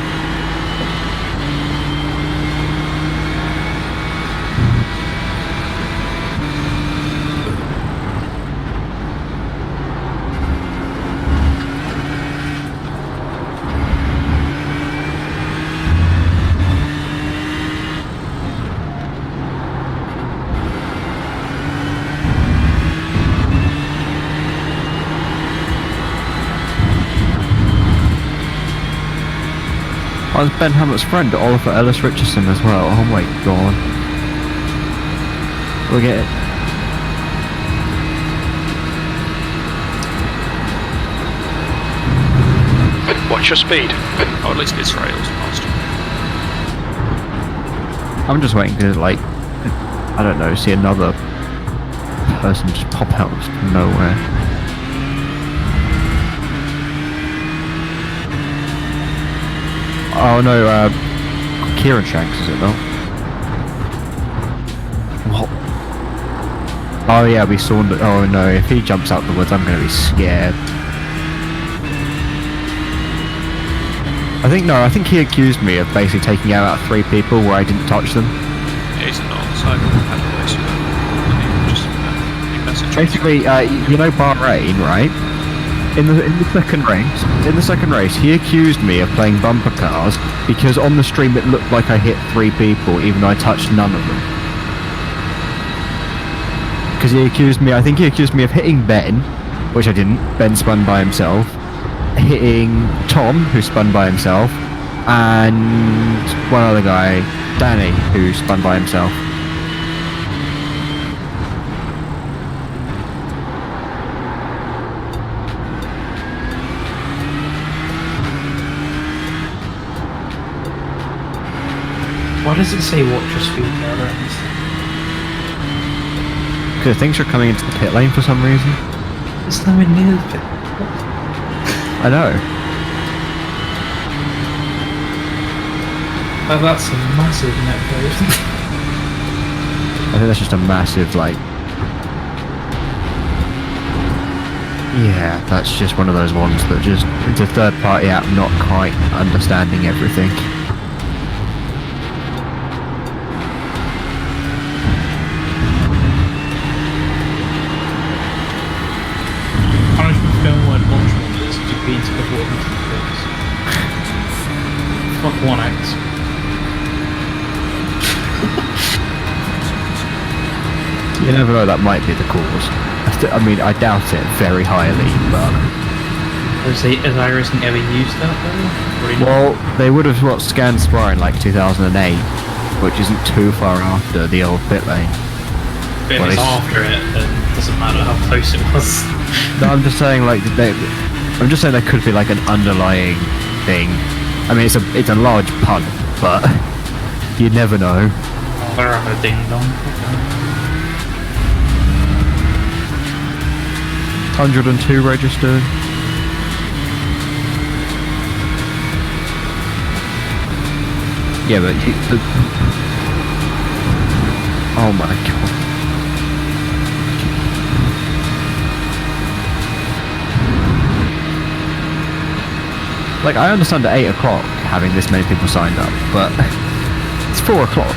Oh, it's Ben Hamlett's friend, Oliver Ellis Richardson, as well. Oh my god. Look at it. Watch your speed. Oh, at least it's rails faster. I'm just waiting to, like, I don't know, see another person just pop out of nowhere. Oh no, Kieran Shanks, is it though? What? Oh yeah, we saw. Oh no, if he jumps out the woods, I'm gonna be scared. I think he accused me of basically taking out 3 people where I didn't touch them. Yeah, he's not on the side. Had a race with him. Just he messaged Basically, you know Bahrain, right? In the second race, he accused me of playing bumper cars because on the stream it looked like I hit 3 people, even though I touched none of them. Because I think he accused me of hitting Ben, which I didn't. Ben spun by himself. Hitting Tom, who spun by himself, and one other guy, Danny, who spun by himself. Why does it say watch your speed now? Because things are coming into the pit lane for some reason. It's nowhere near the pit. I know. Oh, that's a massive net though. I think that's just a massive, like... Yeah, that's just one of those ones that just... It's a third-party app not quite understanding everything. Fuck 1x. You never know, that might be the cause. I mean, I doubt it very highly, but... Has iRacing ever used that though? Well, they would have, scanned Spire in like 2008, which isn't too far after the old pit lane. But if it's after it, then it doesn't matter how close it was. No, I'm just saying, like, I'm just saying there could be like an underlying thing. I mean, it's a large pun, but you never know. They're on a ding dong. 102 registered. Yeah, but oh my god. Like, I understand at 8 o'clock having this many people signed up, but it's 4 o'clock.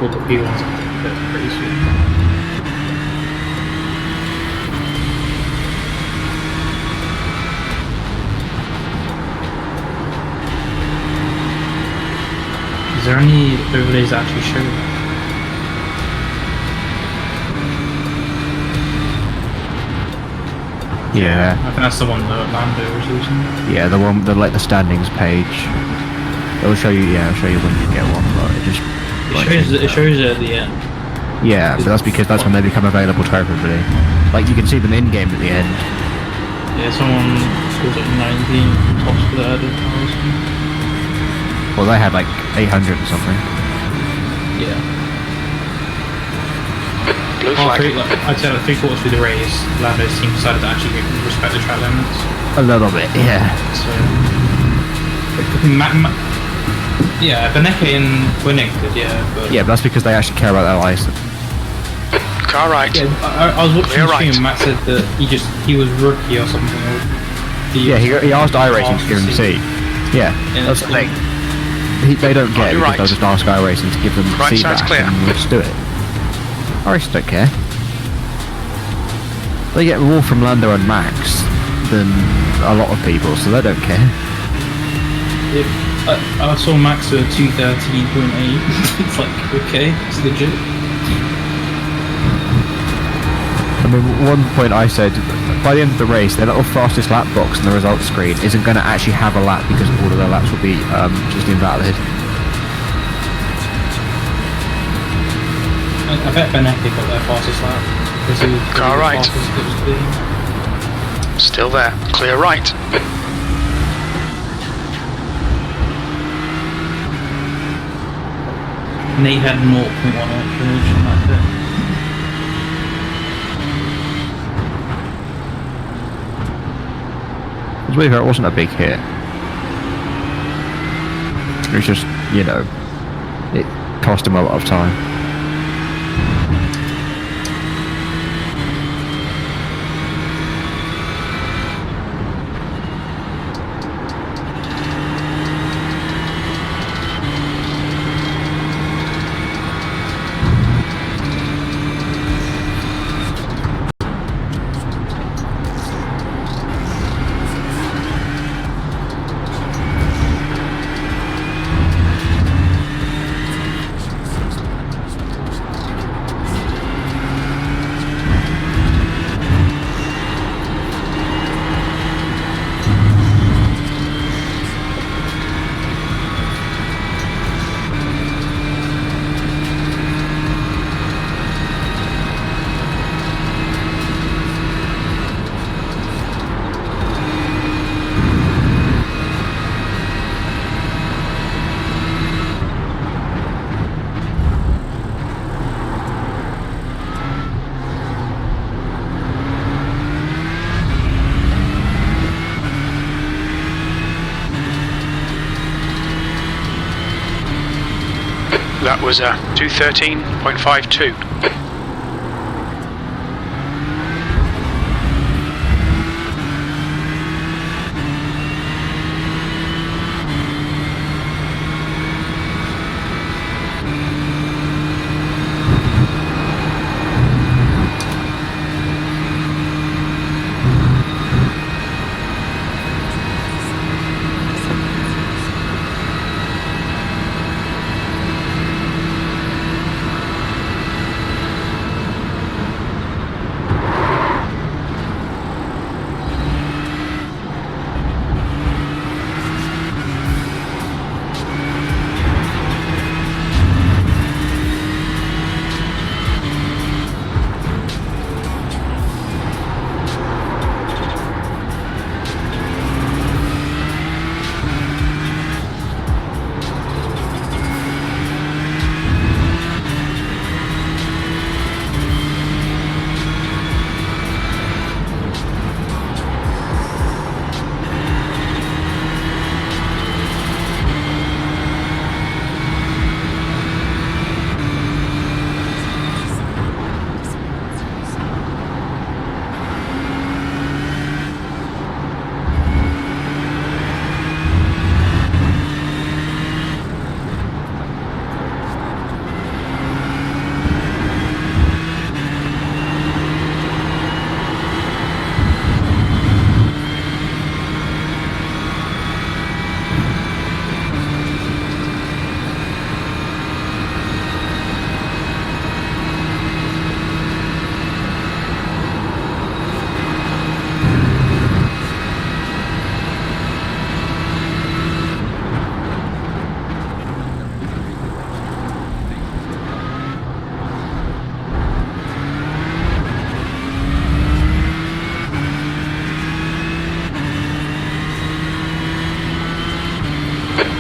All the P1s are pretty soon. there any overlays that actually show that? Yeah. I think that's the one that Lando was using. Yeah, the one, like the standings page. It'll show you. Yeah, it'll show you when you get one, but it just. It shows it at the end. Yeah, but that's because that's when they become available to everybody. Like you can see them in game at the end. Yeah, someone scores like 19 tops for the added powers. Well, they had like 800 or something. Yeah. Blue flag. I'd say like 3/4 through the race, Lando's team decided to actually respect the track limits. A little bit, yeah. So, yeah, Beneke and Winnick did, yeah. But Yeah, but that's because they actually care about their license. Car right. yeah, I was watching Clear the stream right. and Matt said that he was rookie or something. Or Yeah, he asked iRacing to give him a seat. Yeah, that's the thing. They don't care you're because right. they'll just ask iRacing to give them Right side's feedback clear. and we'll just do it. iRacing don't care. They get more from Lando and Max than a lot of people, so they don't care. I saw Max at 213.8. It's like, okay, it's legit. I mean, one point I said, by the end of the race, their little fastest lap box on the results screen isn't going to actually have a lap because all of their laps will be just invalid. I bet Beneke got their fastest lap. Because he was Car the right. fastest it was being. Still there. Clear right. Nate had 0.1 alternation like that. To be fair, it wasn't a big hit. It was just, you know, it cost him a lot of time. That was a 213.52.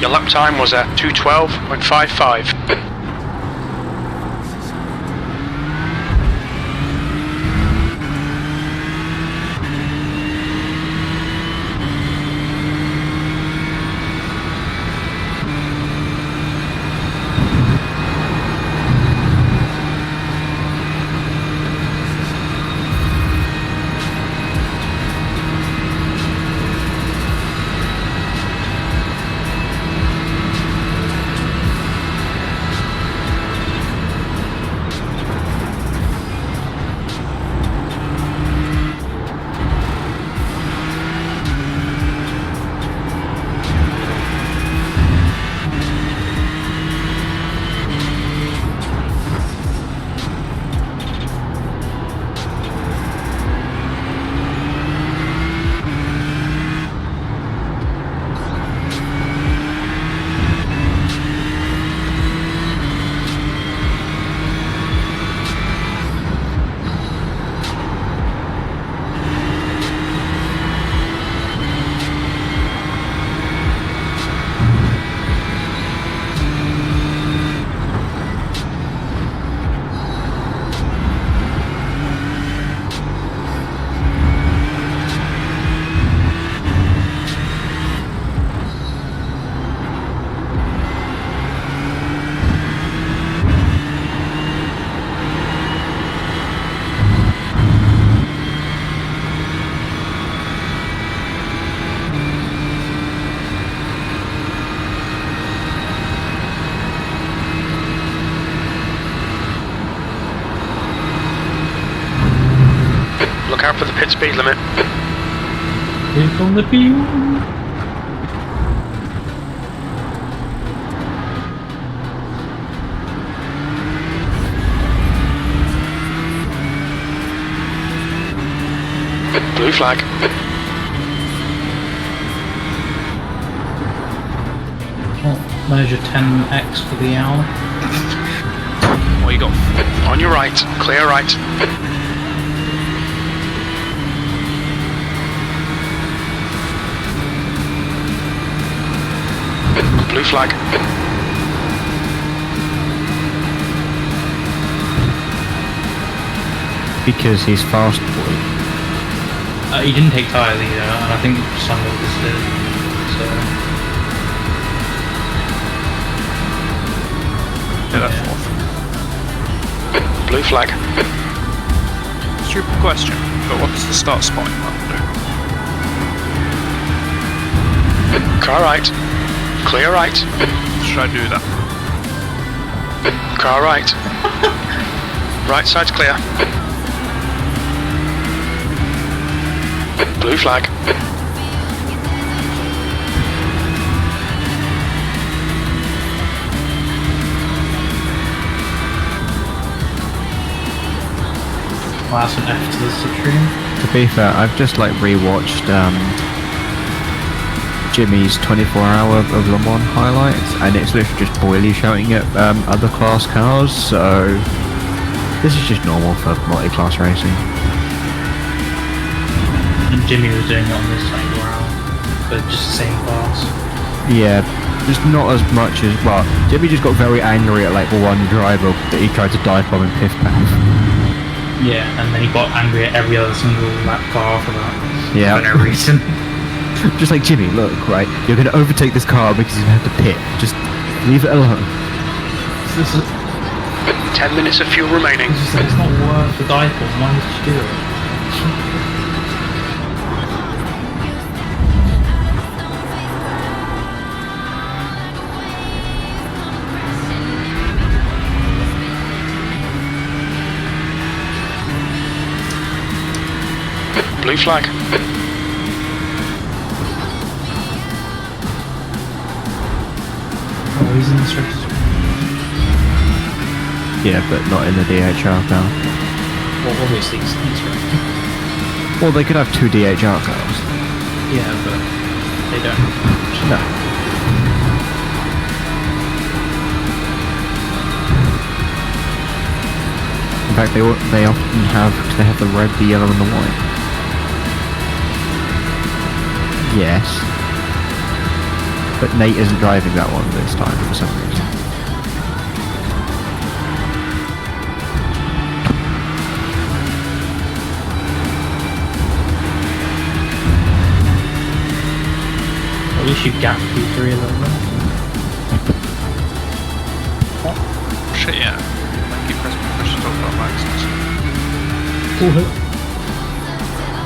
Your lap time was a 2:12.55. Look out for the pit speed limit. Here come the people. Blue flag. Oh, measure 10x for the hour. What you got? On your right, clear right. Blue flag. Because he's fast boy. He didn't take tyres either, and I think some of us did. So. Yeah, that's fourth. Blue flag. Stupid question, but what's the start spotting button do? Car right. Clear right. Should I do that? Car right. Right side's clear. Blue flag. Well, that's an F to the stream. To be fair, I've just like rewatched Jimmy's 24-hour of Le Mans highlights, and it's literally just Boily shouting at other class cars, so this is just normal for multi-class racing. And Jimmy was doing it on this 24-hour, but just the same class. Yeah, just not as much as, well, Jimmy just got very angry at like one driver that he tried to dive bomb in Piff Paff. Yeah, and then he got angry at every other single lap car for that. Yeah. For no reason. Just like, Jimmy, look, right, you're going to overtake this car because you have to pit. Just leave it alone. This is, 10 minutes of fuel remaining. it's not worth the dive bomb. Why would you do it? Blue flag. Oh, he's in the straight. Yeah, but not in the DHR car. Well, obviously he's right. Well, they could have two DHR cars. Yeah, but they don't. No. In fact, they often have, because they have the red, the yellow, and the white. Yes. But Nate isn't driving that one this time for some reason. At least you gap P3 a little bit. Shit, yeah. Thank you, press to talk about Max's.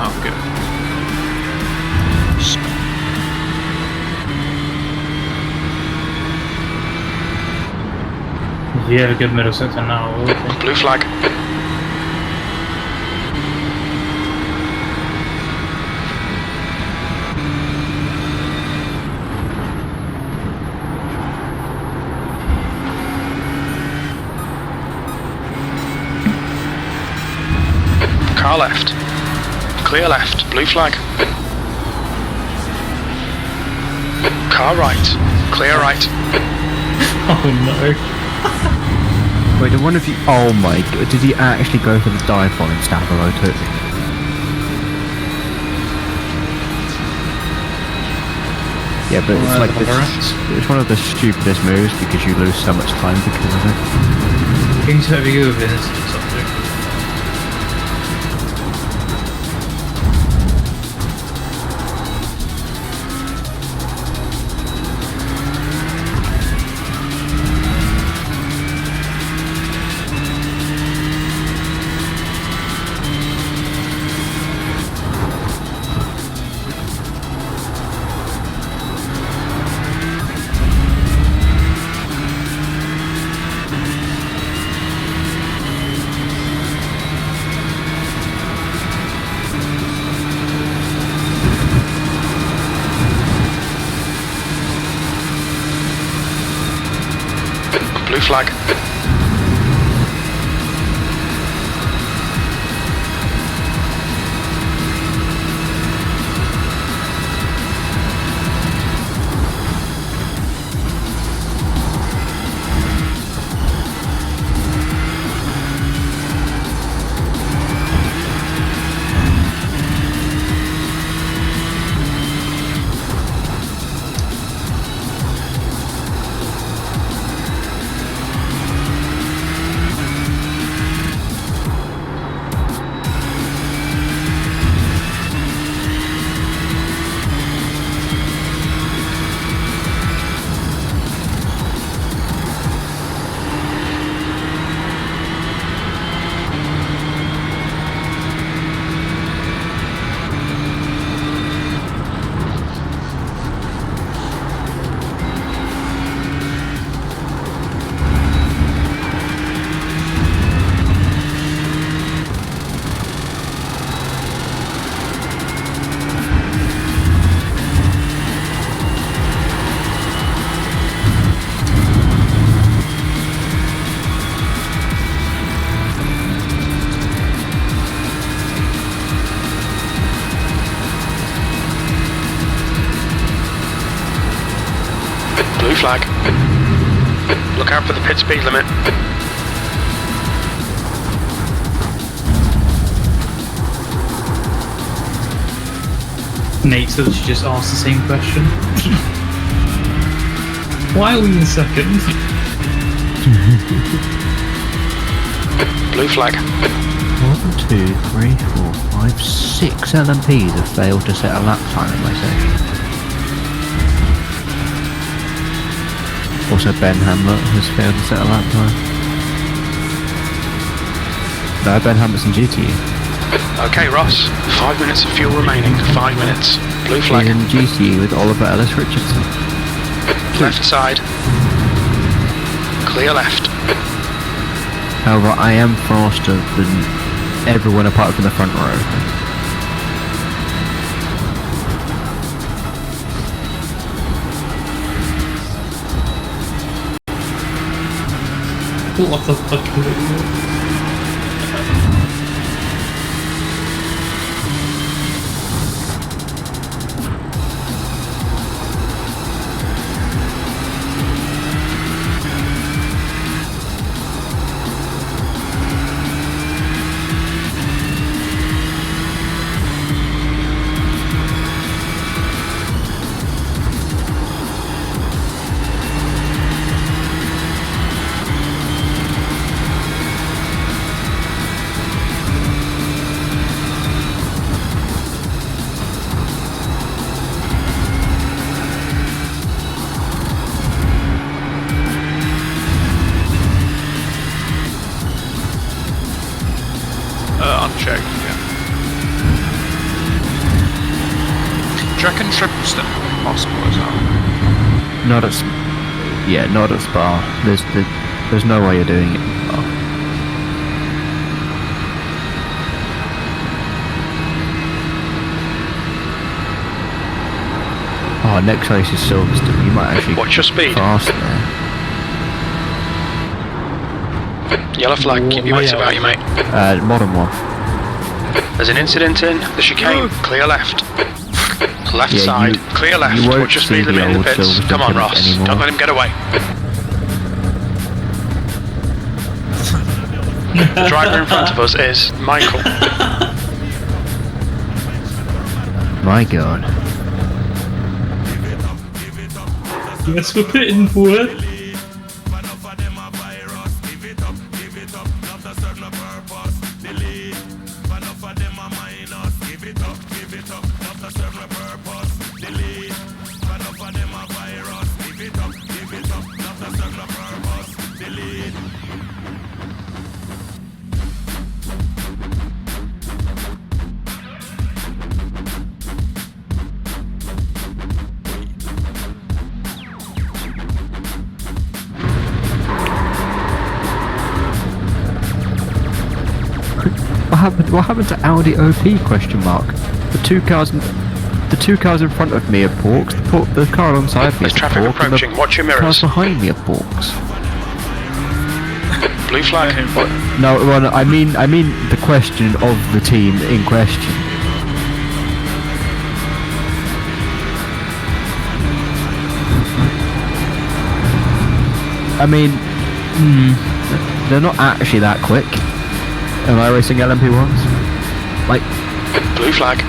Oh, good. If you have a good middle sector now, will it? Blue flag. Car left. Clear left. Blue flag. Car right. Clear right. Oh no. Wait, did one of you... Oh my god, did he actually go for the dive bomb and stab below too? Yeah, but it's like it's one of the stupidest moves because you lose so much time because of it. Things have you with this or something. Blue flag. Blue flag. Look out for the pit speed limit. Nate, so that you just asked the same question. Why are we in second? Blue flag. 1, 2, 3, 4, 5, 6 LMPs have failed to set a lap time in my section. Also, Ben Hamlet has failed to set a lap time. No, Ben Hamlet's in GT. Okay, Ross. 5 minutes of fuel remaining. 5 minutes. Blue flag. He's in GT with Oliver Ellis Richardson. Left side. Clear left. However, I am faster than everyone apart from the front row. What the fuck is it? Do you reckon triple step would be possible as well? Not at not at Spa. There's no way you're doing it at Spa. Oh, next race is Silverstone. You might actually Watch your speed. fast there. Yellow flag, keep your wits about you, mate. Modern one. There's an incident in the chicane. Clear left. Left Yeah, side. Clear left. you won't Watch your see speed the limit in the old pits. Silverstone Come on, pits Ross. anymore. Don't let him get away. The driver in front of us is Michael. My God. Yes, we're pitting for it. What happened to Audi OP? Question mark. The two cars in front of me are porks. The car alongside me There's is a traffic pork, and approaching. Watch your the cars mirrors. behind me are porks. Blue flag. No, well, I mean the question of the team in question. I mean, they're not actually that quick. Am I racing LMP1s? Like, Blue flag.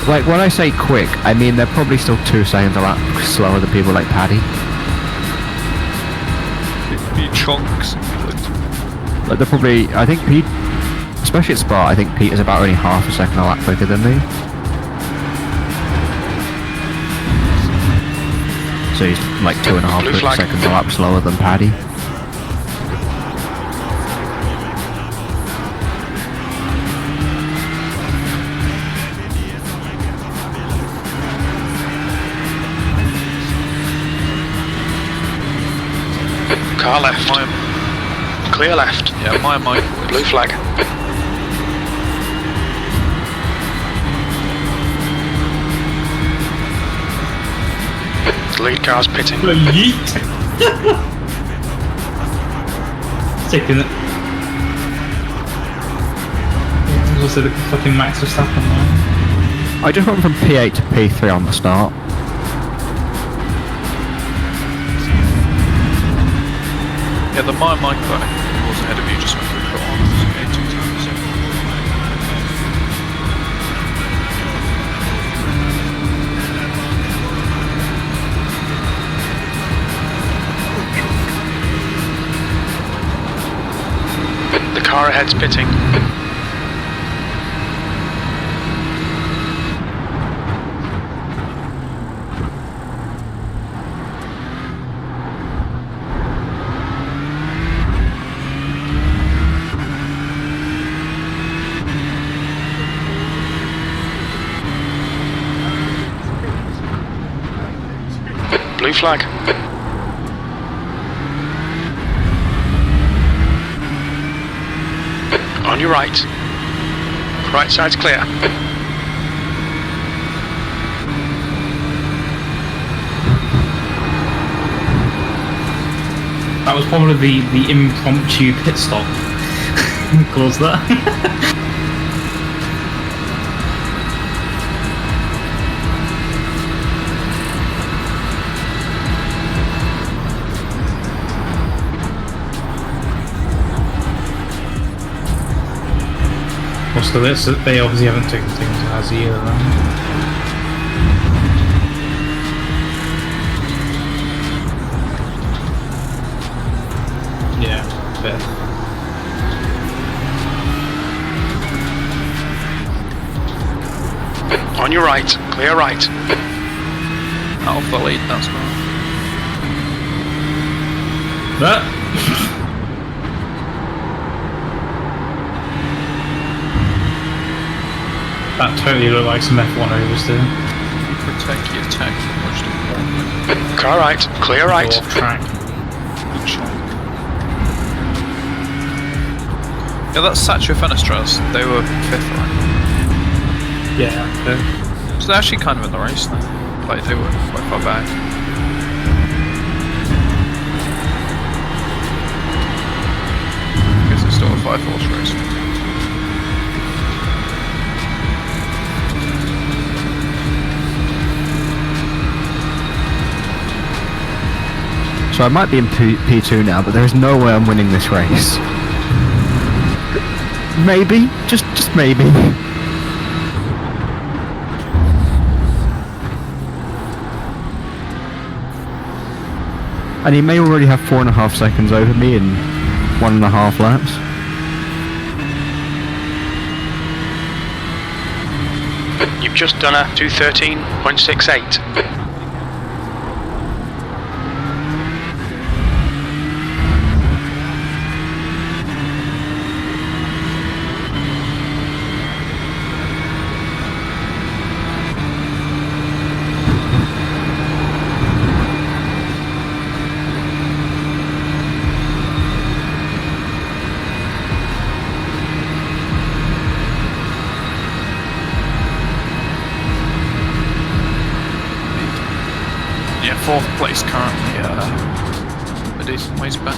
like when I say quick, I mean they're probably still 2 seconds a lap slower than people like Paddy. Be chunks. Like they're probably, I think Pete, especially at Spa, I think Pete is about only half a second a lap quicker than me. So he's like 2.5 Blue flag. seconds a lap slower than Paddy. Car left. Clear left. Yeah, my Michael is. Blue flag. The lead car's pitting. Yeet! Taking it. Was it a fucking Max Verstappen line? I just went from P8 to P3 on the start. Yeah, the my Michael was ahead of you, just went through the on. So 2 times. The car ahead's pitting. Blue flag. On your right. Right side's clear. That was probably the impromptu pit stop. Caused that. So they obviously haven't taken things as either then. Yeah, fair. On your right. Clear right. Out of the lead, that's not. That. That totally looked like some F1 overs, did it? take your tech, most importantly. Car right, clear right. Go off track. Good shot. Yeah, that's Satchel Fenestras. They were 5th, right? Yeah. So they're actually kind of in the race now. Like, they were quite far back. Because it's still a 5-horse race. So I might be in P2 now, but there is no way I'm winning this race. Maybe, just maybe. And he may already have 4.5 seconds over me in 1.5 laps. You've just done a 2:13.68. Yeah, 4th place currently, a decent ways back.